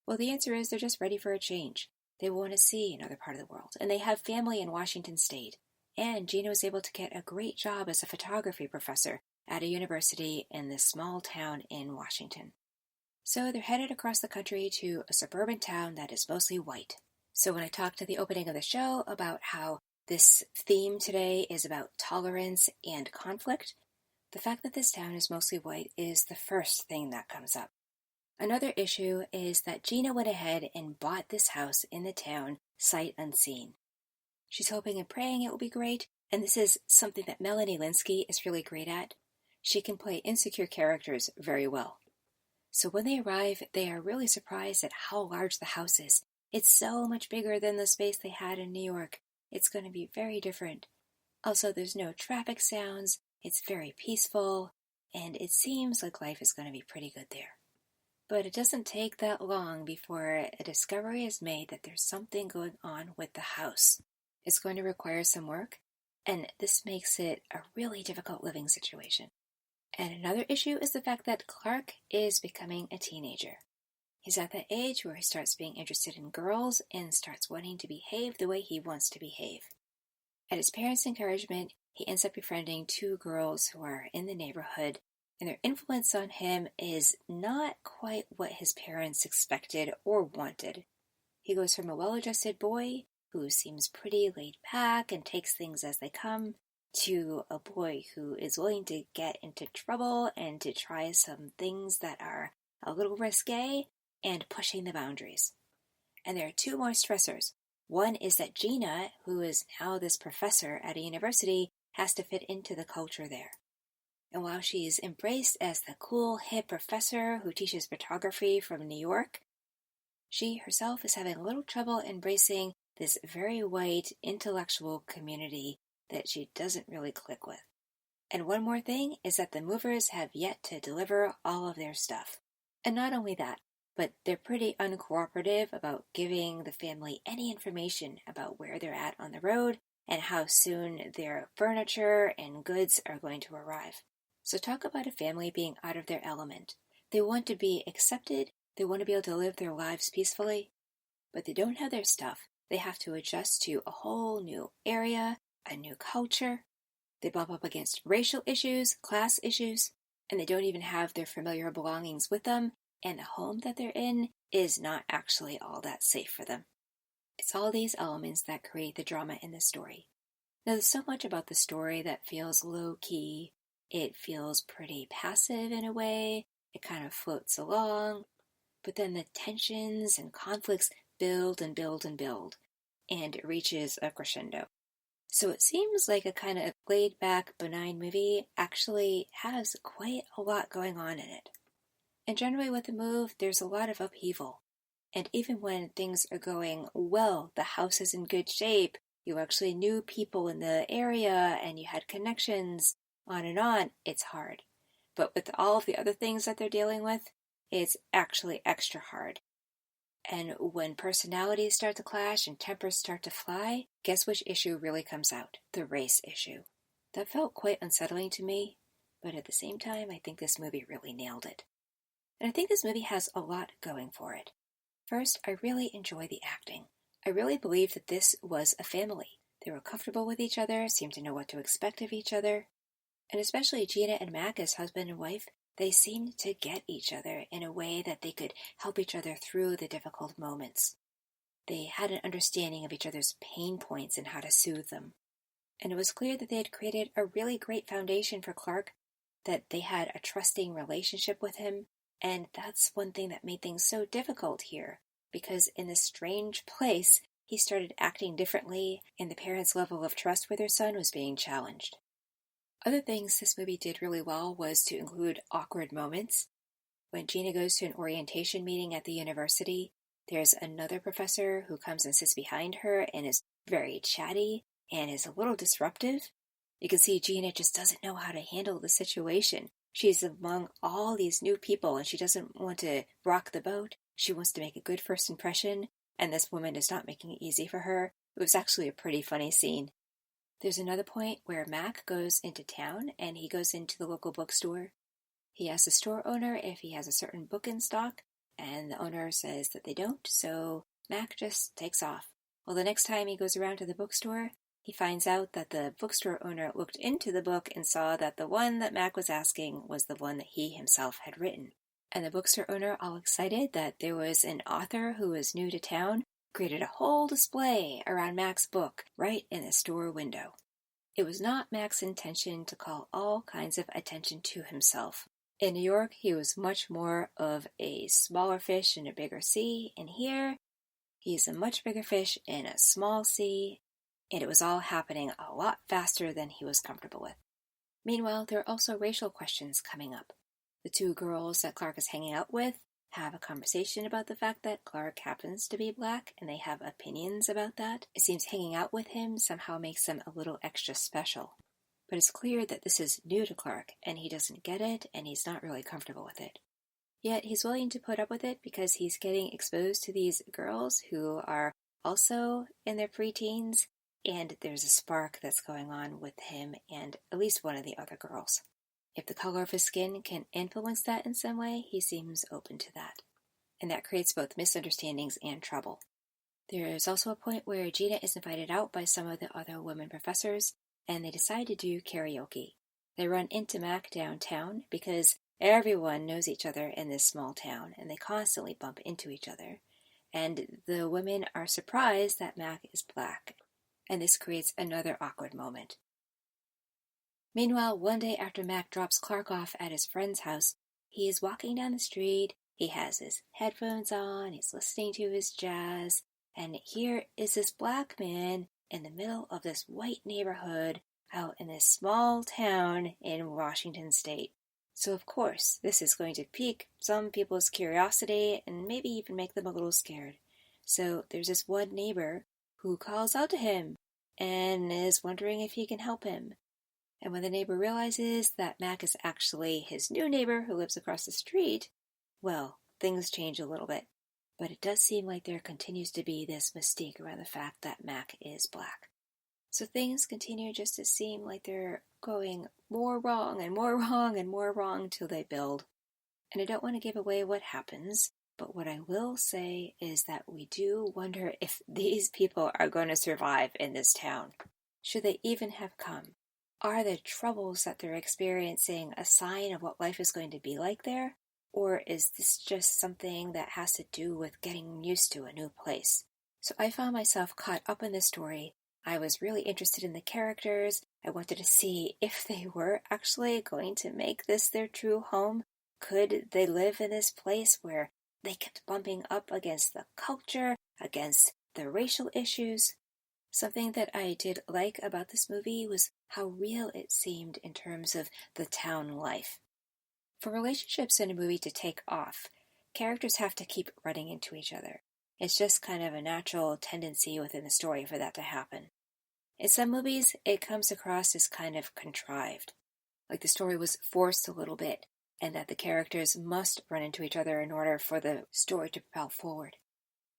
Well, the answer is they're just ready for a change. They want to see another part of the world, and they have family in Washington State. And Gina was able to get a great job as a photography professor at a university in this small town in Washington. So they're headed across the country to a suburban town that is mostly white. So when I talked at the opening of the show about how this theme today is about tolerance and conflict, the fact that this town is mostly white is the first thing that comes up. Another issue is that Gina went ahead and bought this house in the town sight unseen. She's hoping and praying it will be great, and this is something that Melanie Lynskey is really great at. She can play insecure characters very well. So when they arrive, they are really surprised at how large the house is. It's so much bigger than the space they had in New York. It's going to be very different. Also, there's no traffic sounds, it's very peaceful, and it seems like life is going to be pretty good there. But it doesn't take that long before a discovery is made that there's something going on with the house. It's going to require some work, and this makes it a really difficult living situation. And another issue is the fact that Clark is becoming a teenager. He's at that age where he starts being interested in girls and starts wanting to behave the way he wants to behave. At his parents' encouragement, he ends up befriending two girls who are in the neighborhood, and their influence on him is not quite what his parents expected or wanted. He goes from a well-adjusted boy who seems pretty laid back and takes things as they come, to a boy who is willing to get into trouble and to try some things that are a little risque and pushing the boundaries. And there are two more stressors. One is that Gina, who is now this professor at a university, has to fit into the culture there. And while she's embraced as the cool, hip professor who teaches photography from New York, she herself is having a little trouble embracing this very white, intellectual community that she doesn't really click with. And one more thing is that the movers have yet to deliver all of their stuff. And not only that, but they're pretty uncooperative about giving the family any information about where they're at on the road and how soon their furniture and goods are going to arrive. So talk about a family being out of their element. They want to be accepted, they want to be able to live their lives peacefully, but they don't have their stuff. They have to adjust to a whole new area, a new culture. They bump up against racial issues, class issues, and they don't even have their familiar belongings with them, and the home that they're in is not actually all that safe for them. It's all these elements that create the drama in the story. Now, there's so much about the story that feels low-key. It feels pretty passive in a way. It kind of floats along. But then the tensions and conflicts build and build and build, and it reaches a crescendo. So it seems like a kind of laid-back, benign movie actually has quite a lot going on in it. And generally with the move, there's a lot of upheaval. And even when things are going well, the house is in good shape, you actually knew people in the area, and you had connections, on, it's hard. But with all of the other things that they're dealing with, it's actually extra hard. And when personalities start to clash and tempers start to fly, guess which issue really comes out? The race issue. That felt quite unsettling to me, but at the same time, I think this movie really nailed it. And I think this movie has a lot going for it. First, I really enjoy the acting. I really believe that this was a family. They were comfortable with each other, seemed to know what to expect of each other. And especially Gina and Mac as husband and wife, they seemed to get each other in a way that they could help each other through the difficult moments. They had an understanding of each other's pain points and how to soothe them. And it was clear that they had created a really great foundation for Clark, that they had a trusting relationship with him, And that's one thing that made things so difficult here, because in this strange place, he started acting differently, and the parents' level of trust with their son was being challenged. Other things this movie did really well was to include awkward moments. When Gina goes to an orientation meeting at the university, there's another professor who comes and sits behind her and is very chatty and is a little disruptive. You can see Gina just doesn't know how to handle the situation. She's among all these new people and she doesn't want to rock the boat. She wants to make a good first impression, and this woman is not making it easy for her. It was actually a pretty funny scene. There's another point where Mac goes into town and he goes into the local bookstore. He asks the store owner if he has a certain book in stock, and the owner says that they don't, so Mac just takes off. Well, the next time he goes around to the bookstore, he finds out that the bookstore owner looked into the book and saw that the one that Mac was asking was the one that he himself had written. And the bookstore owner, all excited that there was an author who was new to town, created a whole display around Mac's book right in the store window. It was not Mac's intention to call all kinds of attention to himself. In New York, he was much more of a smaller fish in a bigger sea, and here, he's a much bigger fish in a small sea, and it was all happening a lot faster than he was comfortable with. Meanwhile, there are also racial questions coming up. The two girls that Clark is hanging out with have a conversation about the fact that Clark happens to be black, and they have opinions about that. It seems hanging out with him somehow makes them a little extra special. But it's clear that this is new to Clark, and he doesn't get it, and he's not really comfortable with it. Yet he's willing to put up with it because he's getting exposed to these girls who are also in their preteens, and there's a spark that's going on with him and at least one of the other girls. If the color of his skin can influence that in some way, he seems open to that. And that creates both misunderstandings and trouble. There is also a point where Gina is invited out by some of the other women professors, and they decide to do karaoke. They run into Mac downtown because everyone knows each other in this small town, and they constantly bump into each other. And the women are surprised that Mac is black, and this creates another awkward moment. Meanwhile, one day after Mac drops Clark off at his friend's house, he is walking down the street, he has his headphones on, he's listening to his jazz, and here is this black man in the middle of this white neighborhood out in this small town in Washington State. So of course, this is going to pique some people's curiosity and maybe even make them a little scared. So there's this one neighbor who calls out to him and is wondering if he can help him. And when the neighbor realizes that Mac is actually his new neighbor who lives across the street, well, things change a little bit. But it does seem like there continues to be this mystique around the fact that Mac is black. So things continue just to seem like they're going more wrong and more wrong and more wrong till they build. And I don't want to give away what happens, but what I will say is that we do wonder if these people are going to survive in this town. Should they even have come? Are the troubles that they're experiencing a sign of what life is going to be like there? Or is this just something that has to do with getting used to a new place? So I found myself caught up in this story. I was really interested in the characters. I wanted to see if they were actually going to make this their true home. Could they live in this place where they kept bumping up against the culture, against the racial issues? Something that I did like about this movie was how real it seemed in terms of the town life. For relationships in a movie to take off, characters have to keep running into each other. It's just kind of a natural tendency within the story for that to happen. In some movies, it comes across as kind of contrived, like the story was forced a little bit, and that the characters must run into each other in order for the story to propel forward.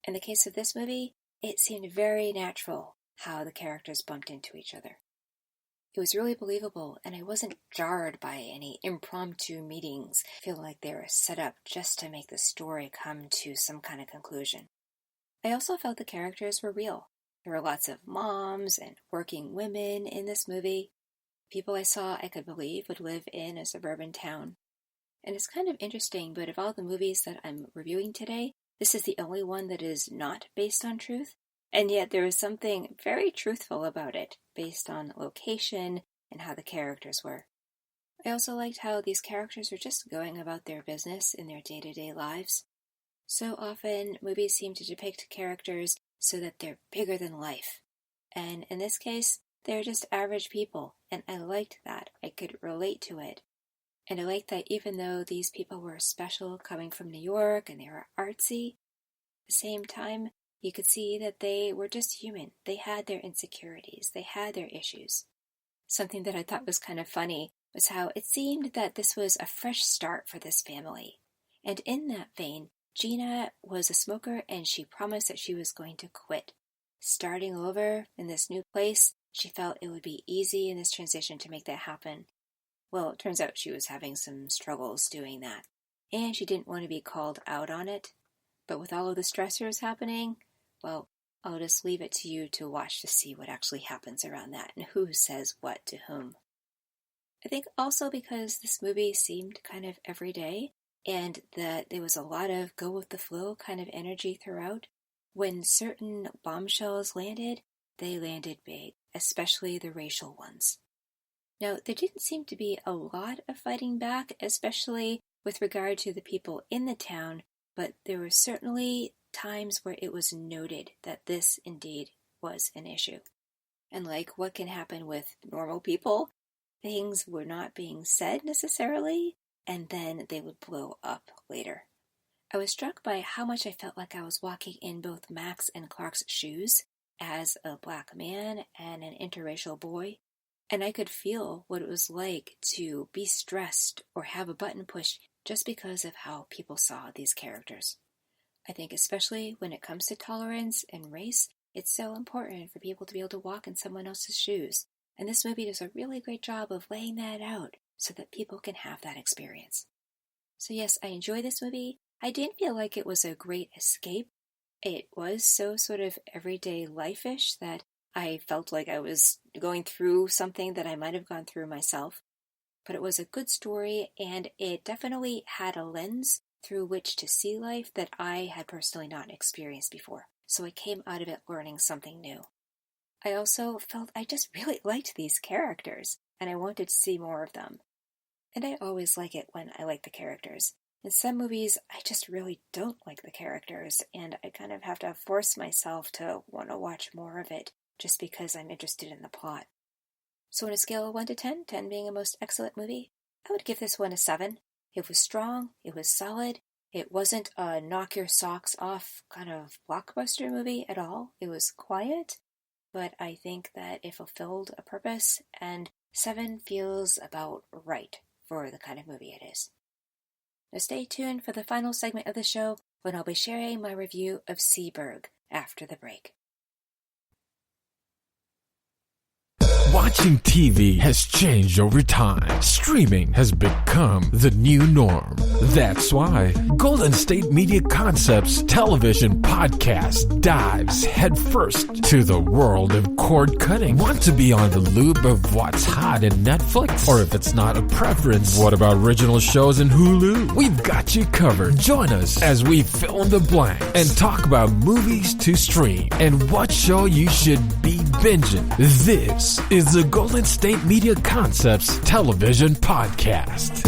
In the case of this movie, it seemed very natural how the characters bumped into each other. It was really believable, and I wasn't jarred by any impromptu meetings, feeling like they were set up just to make the story come to some kind of conclusion. I also felt the characters were real. There were lots of moms and working women in this movie. People I saw I could believe would live in a suburban town. And it's kind of interesting, but of all the movies that I'm reviewing today, this is the only one that is not based on truth. And yet there is something very truthful about it, based on location and how the characters were. I also liked how these characters are just going about their business in their day-to-day lives. So often, movies seem to depict characters so that they're bigger than life. And in this case, they're just average people, and I liked that. I could relate to it. And I liked that even though these people were special coming from New York and they were artsy, at the same time, you could see that they were just human. They had their insecurities. They had their issues. Something that I thought was kind of funny was how it seemed that this was a fresh start for this family. And in that vein, Gina was a smoker and she promised that she was going to quit. Starting over in this new place, she felt it would be easy in this transition to make that happen. Well, it turns out she was having some struggles doing that. And she didn't want to be called out on it. But with all of the stressors happening, well, I'll just leave it to you to watch to see what actually happens around that and who says what to whom. I think also because this movie seemed kind of everyday and that there was a lot of go with the flow kind of energy throughout, when certain bombshells landed, they landed big, especially the racial ones. Now, there didn't seem to be a lot of fighting back, especially with regard to the people in the town, but there were certainly times where it was noted that this indeed was an issue. And like what can happen with normal people, things were not being said necessarily, and then they would blow up later. I was struck by how much I felt like I was walking in both Max and Clark's shoes as a black man and an interracial boy, and I could feel what it was like to be stressed or have a button pushed just because of how people saw these characters. I think especially when it comes to tolerance and race, it's so important for people to be able to walk in someone else's shoes. And this movie does a really great job of laying that out so that people can have that experience. So yes, I enjoy this movie. I didn't feel like it was a great escape. It was so sort of everyday life-ish that I felt like I was going through something that I might have gone through myself. But it was a good story, and it definitely had a lens through which to see life that I had personally not experienced before. So I came out of it learning something new. I also felt I just really liked these characters, and I wanted to see more of them. And I always like it when I like the characters. In some movies, I just really don't like the characters, and I kind of have to force myself to want to watch more of it just because I'm interested in the plot. So on a scale of 1 to 10, 10 being a most excellent movie, I would give this one a 7. It was strong, it was solid, it wasn't a knock your socks off kind of blockbuster movie at all. It was quiet, but I think that it fulfilled a purpose, and 7 feels about right for the kind of movie it is. Now stay tuned for the final segment of the show when I'll be sharing my review of Seaberg after the break. Watching TV has changed over time. Streaming has become the new norm. That's why Golden State Media Concepts television podcast dives headfirst to the world of cord cutting. Want to be on the loop of what's hot in Netflix? Or if it's not a preference, what about original shows in Hulu? We've got you covered. Join us as we fill in the blanks and talk about movies to stream and what show you should be binging. This is the Golden State Media Concepts television podcast.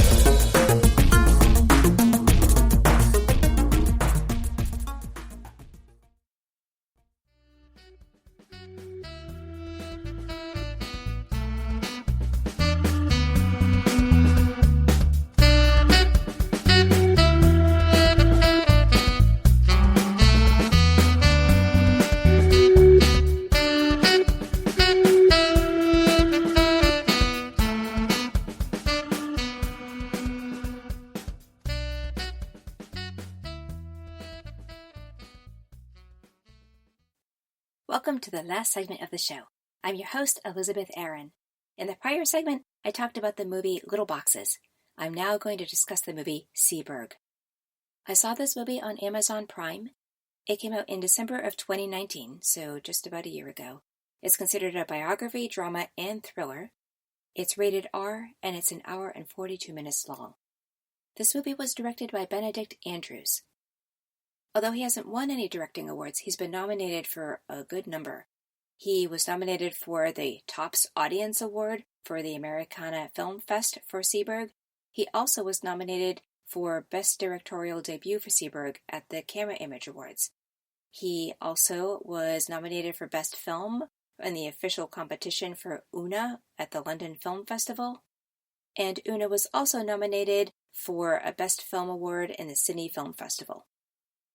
Welcome to the last segment of the show. I'm your host, Elizabeth Aaron. In the prior segment, I talked about the movie Little Boxes. I'm now going to discuss the movie Seaberg. I saw this movie on Amazon Prime. It came out in December of 2019, so just about a year ago. It's considered a biography, drama, and thriller. It's rated R, and it's an hour and 42 minutes long. This movie was directed by Benedict Andrews. Although he hasn't won any directing awards, he's been nominated for a good number. He was nominated for the Topps Audience Award for the Americana Film Fest for Seberg. He also was nominated for Best Directorial Debut for Seberg at the Camera Image Awards. He also was nominated for Best Film in the official competition for Una at the London Film Festival. And Una was also nominated for a Best Film Award in the Sydney Film Festival.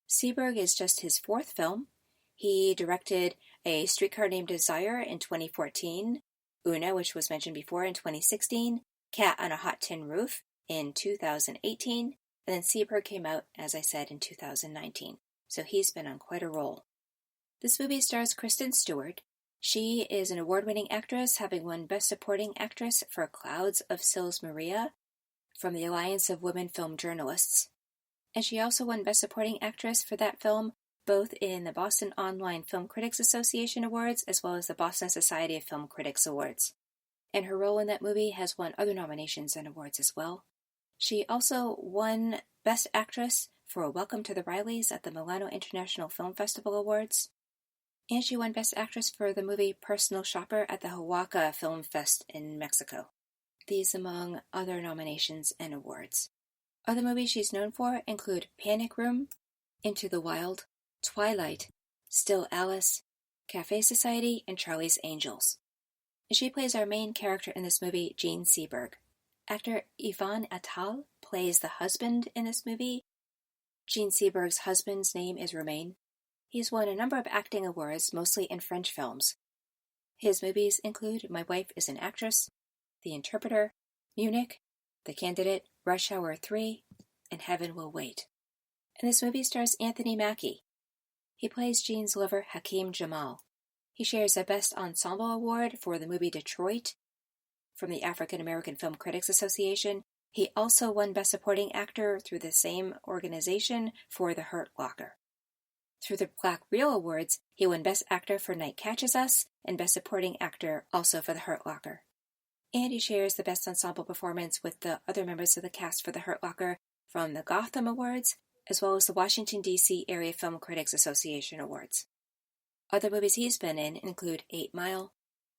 Seberg is just his fourth film. He directed A Streetcar Named Desire in 2014, Una, which was mentioned before, in 2016, Cat on a Hot Tin Roof in 2018, and then Seberg came out, as I said, in 2019. So he's been on quite a roll. This movie stars Kristen Stewart. She is an award-winning actress, having won Best Supporting Actress for Clouds of Sils Maria from the Alliance of Women Film Journalists. And she also won Best Supporting Actress for that film, both in the Boston Online Film Critics Association Awards as well as the Boston Society of Film Critics Awards. And her role in that movie has won other nominations and awards as well. She also won Best Actress for Welcome to the Rileys at the Milano International Film Festival Awards. And she won Best Actress for the movie Personal Shopper at the Oaxaca Film Fest in Mexico. These among other nominations and awards. Other movies she's known for include Panic Room, Into the Wild, Twilight, Still Alice, Cafe Society, and Charlie's Angels. And she plays our main character in this movie, Jean Seberg. Actor Ivan Attal plays the husband in this movie. Jean Seberg's husband's name is Romain. He's won a number of acting awards, mostly in French films. His movies include My Wife is an Actress, The Interpreter, Munich, The Candidate, Rush Hour 3, and Heaven Will Wait. And this movie stars Anthony Mackie. He plays Jean's lover, Hakeem Jamal. He shares a Best Ensemble Award for the movie Detroit from the African American Film Critics Association. He also won Best Supporting Actor through the same organization for The Hurt Locker. Through the Black Reel Awards, he won Best Actor for Night Catches Us and Best Supporting Actor also for The Hurt Locker. And he shares the Best Ensemble Performance with the other members of the cast for The Hurt Locker from the Gotham Awards, as well as the Washington, D.C. Area Film Critics Association Awards. Other movies he's been in include 8 Mile,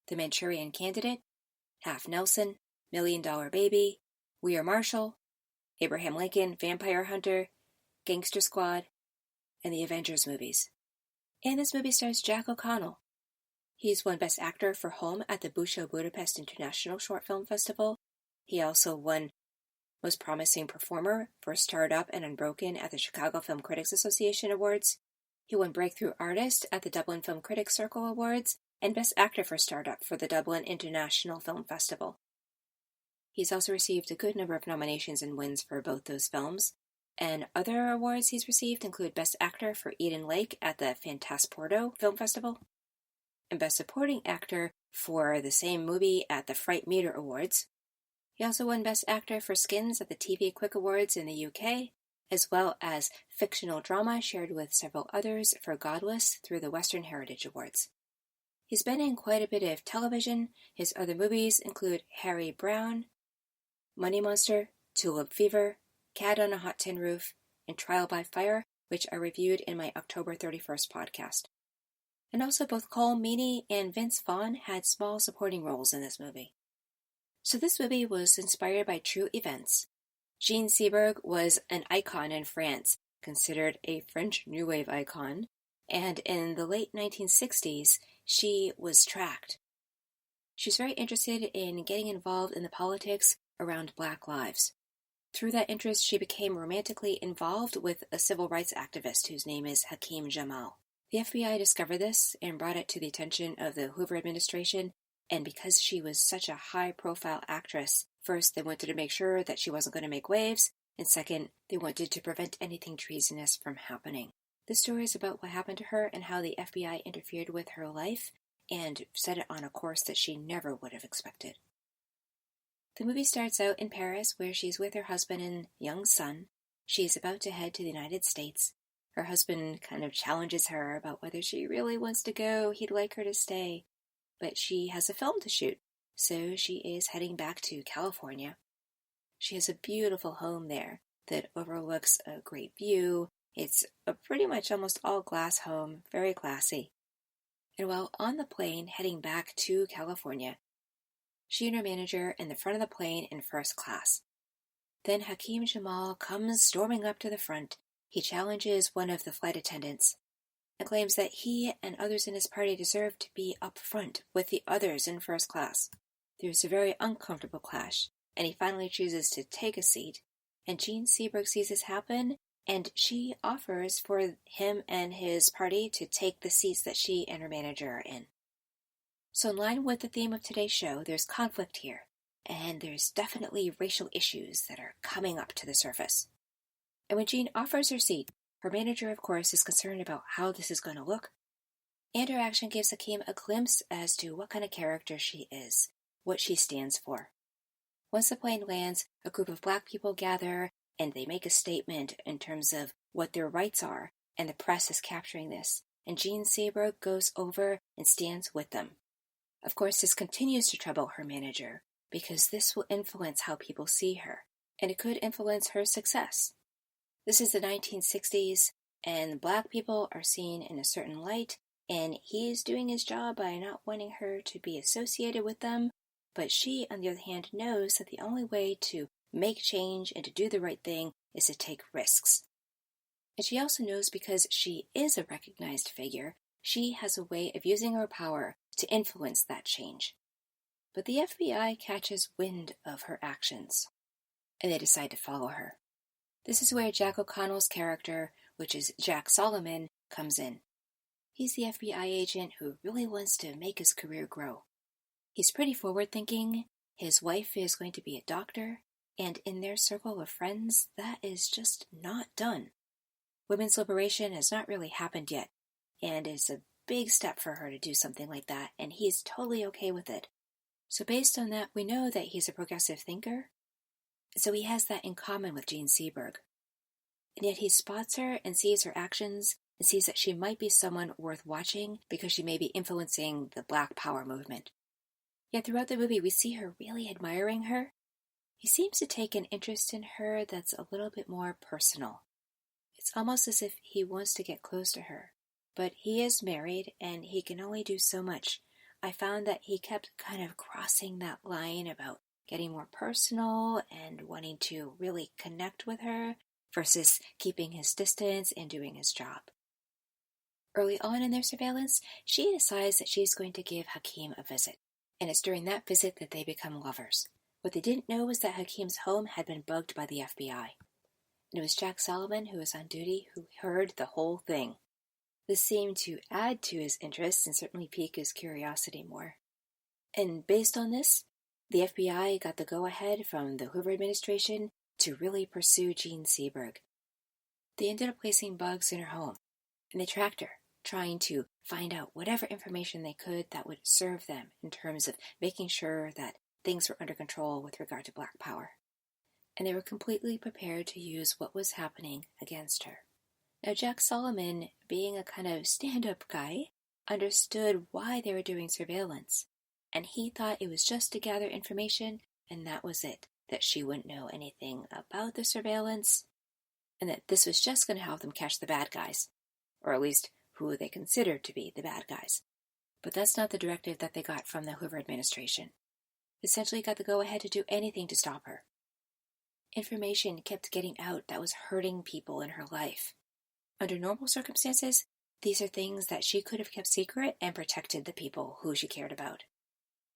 The Manchurian Candidate, Half Nelson, $1 Million Baby, We Are Marshall, Abraham Lincoln, Vampire Hunter, Gangster Squad, and the Avengers movies. And this movie stars Jack O'Connell. He's won Best Actor for Home at the Busho Budapest International Short Film Festival. He also won Most Promising Performer for Starred Up and Unbroken at the Chicago Film Critics Association Awards. He won Breakthrough Artist at the Dublin Film Critics Circle Awards and Best Actor for Starred Up for the Dublin International Film Festival. He's also received a good number of nominations and wins for both those films. And other awards he's received include Best Actor for Eden Lake at the Fantasporto Film Festival, and Best Supporting Actor for the same movie at the Fright Meter Awards. He also won Best Actor for Skins at the TV Quick Awards in the UK, as well as Fictional Drama shared with several others for Godless through the Western Heritage Awards. He's been in quite a bit of television. His other movies include Harry Brown, Money Monster, Tulip Fever, Cat on a Hot Tin Roof, and Trial by Fire, which I reviewed in my October 31st podcast. And also both Cole Meany and Vince Vaughn had small supporting roles in this movie. So this movie was inspired by true events. Jean Seberg was an icon in France, considered a French New Wave icon, and in the late 1960s, she was tracked. She's very interested in getting involved in the politics around Black lives. Through that interest, she became romantically involved with a civil rights activist whose name is Hakeem Jamal. The FBI discovered this and brought it to the attention of the Hoover administration, and because she was such a high-profile actress, first, they wanted to make sure that she wasn't going to make waves, and second, they wanted to prevent anything treasonous from happening. The story is about what happened to her and how the FBI interfered with her life and set it on a course that she never would have expected. The movie starts out in Paris, where she's with her husband and young son. She is about to head to the United States. Her husband kind of challenges her about whether she really wants to go. He'd like her to stay. But she has a film to shoot, so she is heading back to California. She has a beautiful home there that overlooks a great view. It's a pretty much almost all glass home, very classy. And while on the plane heading back to California, she and her manager in the front of the plane in first class. Then Hakeem Jamal comes storming up to the front. He challenges one of the flight attendants and claims that he and others in his party deserve to be up front with the others in first class. There's a very uncomfortable clash, and he finally chooses to take a seat, and Gene Seberg sees this happen, and she offers for him and his party to take the seats that she and her manager are in. So in line with the theme of today's show, there's conflict here, and there's definitely racial issues that are coming up to the surface. And when Jean offers her seat, her manager, of course, is concerned about how this is going to look, and her action gives Hakeem a glimpse as to what kind of character she is, what she stands for. Once the plane lands, a group of black people gather, and they make a statement in terms of what their rights are, and the press is capturing this, and Gene Seberg goes over and stands with them. Of course, this continues to trouble her manager, because this will influence how people see her, and it could influence her success. This is the 1960s, and black people are seen in a certain light, and he's doing his job by not wanting her to be associated with them, but she, on the other hand, knows that the only way to make change and to do the right thing is to take risks. And she also knows, because she is a recognized figure, she has a way of using her power to influence that change. But the FBI catches wind of her actions, and they decide to follow her. This is where Jack O'Connell's character, which is Jack Solomon, comes in. He's the FBI agent who really wants to make his career grow. He's pretty forward-thinking. His wife is going to be a doctor, and in their circle of friends, that is just not done. Women's liberation has not really happened yet, and it's a big step for her to do something like that, and he's totally okay with it. So based on that, we know that he's a progressive thinker, so he has that in common with Gene Seberg. And yet he spots her and sees her actions and sees that she might be someone worth watching because she may be influencing the Black Power movement. Yet throughout the movie, we see her really admiring her. He seems to take an interest in her that's a little bit more personal. It's almost as if he wants to get close to her. But he is married, and he can only do so much. I found that he kept kind of crossing that line about getting more personal and wanting to really connect with her versus keeping his distance and doing his job. Early on in their surveillance, she decides that she's going to give Hakeem a visit, and it's during that visit that they become lovers. What they didn't know was that Hakeem's home had been bugged by the FBI, and it was Jack Solomon, who was on duty, who heard the whole thing. This seemed to add to his interest and certainly pique his curiosity more. And based on this, the FBI got the go-ahead from the Hoover administration to really pursue Gene Seberg. They ended up placing bugs in her home, and they tracked her, trying to find out whatever information they could that would serve them in terms of making sure that things were under control with regard to Black Power. And they were completely prepared to use what was happening against her. Now, Jack Solomon, being a kind of stand-up guy, understood why they were doing surveillance, and he thought it was just to gather information, and that was it, that she wouldn't know anything about the surveillance, and that this was just going to help them catch the bad guys, or at least who they considered to be the bad guys. But that's not the directive that they got from the Hoover administration. They essentially got the go-ahead to do anything to stop her. Information kept getting out that was hurting people in her life. Under normal circumstances, these are things that she could have kept secret and protected the people who she cared about,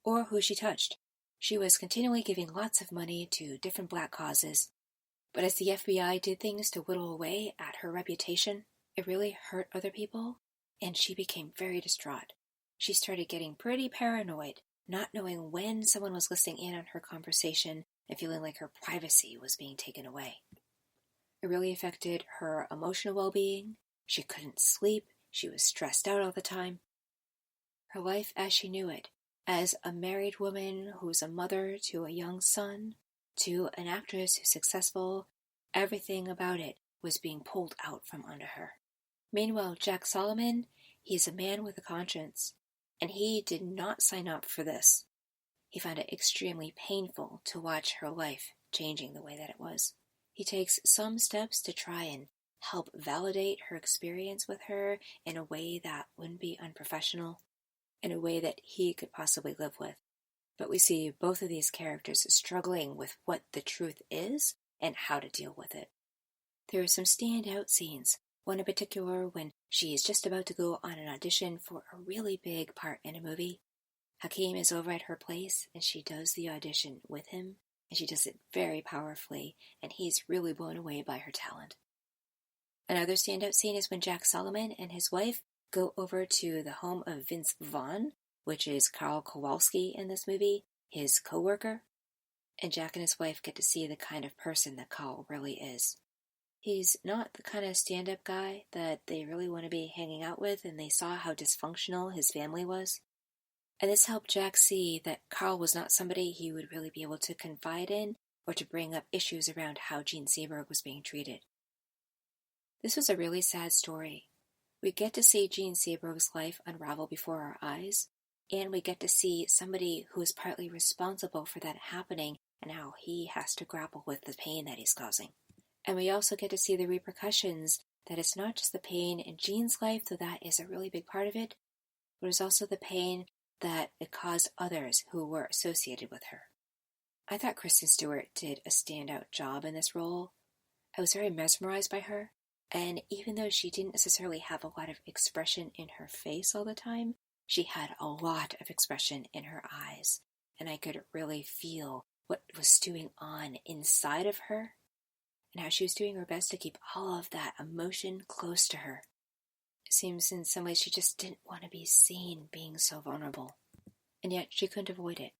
or who she touched. She was continually giving lots of money to different black causes, but as the FBI did things to whittle away at her reputation, it really hurt other people, and she became very distraught. She started getting pretty paranoid, not knowing when someone was listening in on her conversation and feeling like her privacy was being taken away. It really affected her emotional well-being. She couldn't sleep. She was stressed out all the time. Her life as she knew it, as a married woman who's a mother to a young son, to an actress who's successful, everything about it was being pulled out from under her. Meanwhile, Jack Solomon, he's a man with a conscience, and he did not sign up for this. He found it extremely painful to watch her life changing the way that it was. He takes some steps to try and help validate her experience with her in a way that wouldn't be unprofessional. in a way that he could possibly live with. But we see both of these characters struggling with what the truth is and how to deal with it. There are some standout scenes, one in particular when she is just about to go on an audition for a really big part in a movie. Hakeem is over at her place and she does the audition with him, and she does it very powerfully, and he's really blown away by her talent. Another standout scene is when Jack Solomon and his wife go over to the home of Vince Vaughn, which is Carl Kowalski in this movie, his co-worker, and Jack and his wife get to see the kind of person that Carl really is. He's not the kind of stand-up guy that they really want to be hanging out with, and they saw how dysfunctional his family was. And this helped Jack see that Carl was not somebody he would really be able to confide in or to bring up issues around how Gene Seberg was being treated. This was a really sad story. We get to see Gene Seberg's life unravel before our eyes, and we get to see somebody who is partly responsible for that happening and how he has to grapple with the pain that he's causing. And we also get to see the repercussions that it's not just the pain in Gene's life, though that is a really big part of it, but it's also the pain that it caused others who were associated with her. I thought Kristen Stewart did a standout job in this role. I was very mesmerized by her, and even though she didn't necessarily have a lot of expression in her face all the time, she had a lot of expression in her eyes, and I could really feel what was stewing on inside of her, and how she was doing her best to keep all of that emotion close to her. It seems in some ways she just didn't want to be seen being so vulnerable, and yet she couldn't avoid it.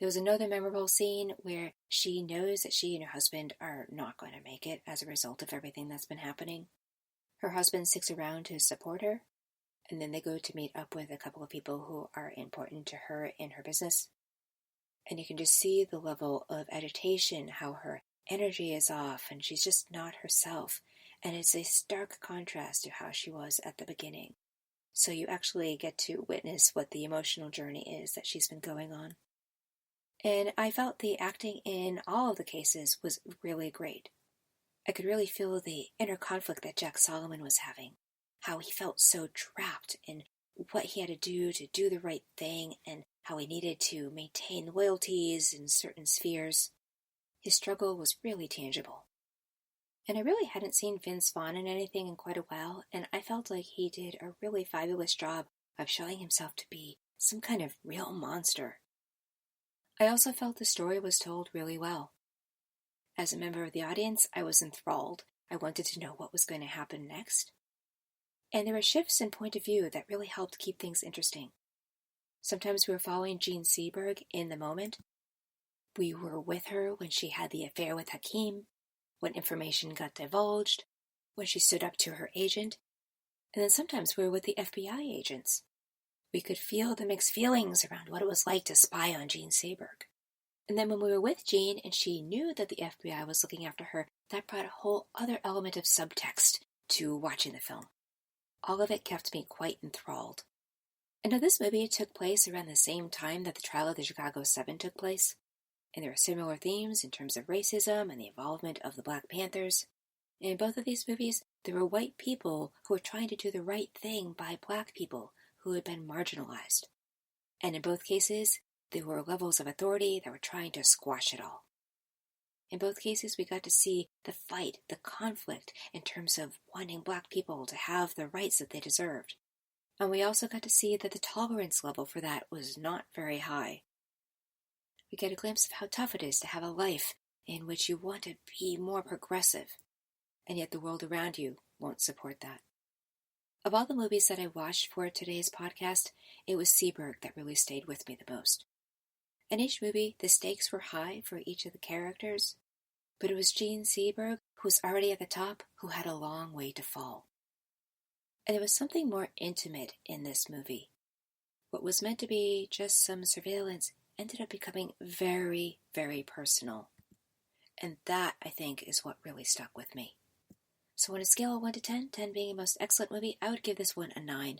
There was another memorable scene where she knows that she and her husband are not going to make it as a result of everything that's been happening. Her husband sticks around to support her, and then they go to meet up with a couple of people who are important to her in her business. And you can just see the level of agitation, how her energy is off, and she's just not herself. And it's a stark contrast to how she was at the beginning. So you actually get to witness what the emotional journey is that she's been going on. And I felt the acting in all of the cases was really great. I could really feel the inner conflict that Jack Solomon was having, how he felt so trapped in what he had to do the right thing, and how he needed to maintain loyalties in certain spheres. His struggle was really tangible. And I really hadn't seen Vince Vaughn in anything in quite a while, and I felt like he did a really fabulous job of showing himself to be some kind of real monster. I also felt the story was told really well. As a member of the audience, I was enthralled. I wanted to know what was going to happen next. And there were shifts in point of view that really helped keep things interesting. Sometimes we were following Gene Seberg in the moment. We were with her when she had the affair with Hakeem, when information got divulged, when she stood up to her agent, and then sometimes we were with the FBI agents. We could feel the mixed feelings around what it was like to spy on Gene Seberg. And then when we were with Gene and she knew that the FBI was looking after her, that brought a whole other element of subtext to watching the film. All of it kept me quite enthralled. And now this movie took place around the same time that the trial of the Chicago 7 took place, and there are similar themes in terms of racism and the involvement of the Black Panthers. And in both of these movies, there were white people who were trying to do the right thing by Black people who had been marginalized. And in both cases, there were levels of authority that were trying to squash it all. In both cases, we got to see the fight, the conflict, in terms of wanting Black people to have the rights that they deserved. And we also got to see that the tolerance level for that was not very high. We get a glimpse of how tough it is to have a life in which you want to be more progressive, and yet the world around you won't support that. Of all the movies that I watched for today's podcast, it was Seberg that really stayed with me the most. In each movie, the stakes were high for each of the characters, but it was Gene Seberg, who was already at the top, who had a long way to fall. And there was something more intimate in this movie. What was meant to be just some surveillance ended up becoming very, very personal. And that, I think, is what really stuck with me. So on a scale of 1 to 10, 10 being the most excellent movie, I would give this one a 9.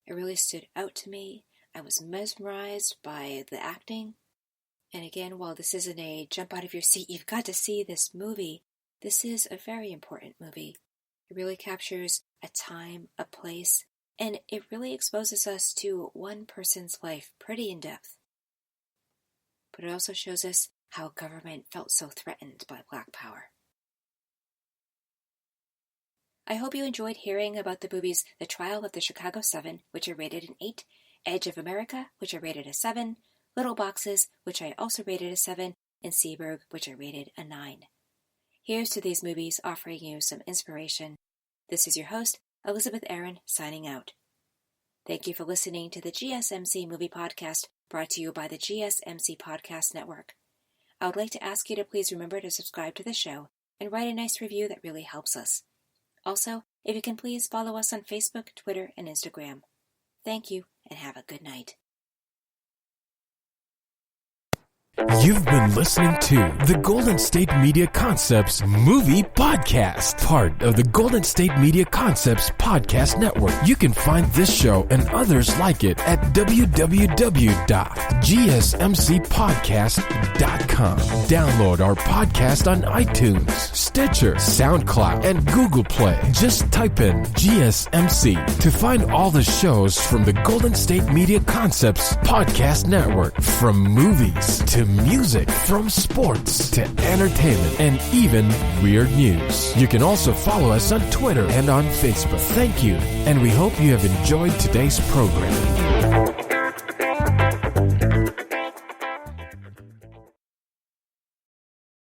It really stood out to me. I was mesmerized by the acting. And again, while this isn't a jump out of your seat, you've got to see this movie, this is a very important movie. It really captures a time, a place, and it really exposes us to one person's life pretty in depth. But it also shows us how government felt so threatened by Black Power. I hope you enjoyed hearing about the movies The Trial of the Chicago 7, which I rated an 8, Edge of America, which I rated a 7, Little Boxes, which I also rated a 7, and Seaberg, which I rated a 9. Here's to these movies offering you some inspiration. This is your host, Elizabeth Aaron, signing out. Thank you for listening to the GSMC Movie Podcast, brought to you by the GSMC Podcast Network. I would like to ask you to please remember to subscribe to the show and write a nice review that really helps us. Also, if you can please follow us on Facebook, Twitter, and Instagram. Thank you, and have a good night. You've been listening to the Golden State Media Concepts Movie Podcast, part of the Golden State Media Concepts Podcast Network. You can find this show and others like it at www.gsmcpodcast.com. Download our podcast on iTunes, Stitcher, SoundCloud, and Google Play. Just type in GSMC to find all the shows from the Golden State Media Concepts Podcast Network, from movies to music, from sports to entertainment, and even weird news. You can also follow us on Twitter and on Facebook. Thank you, and we hope you have enjoyed today's program.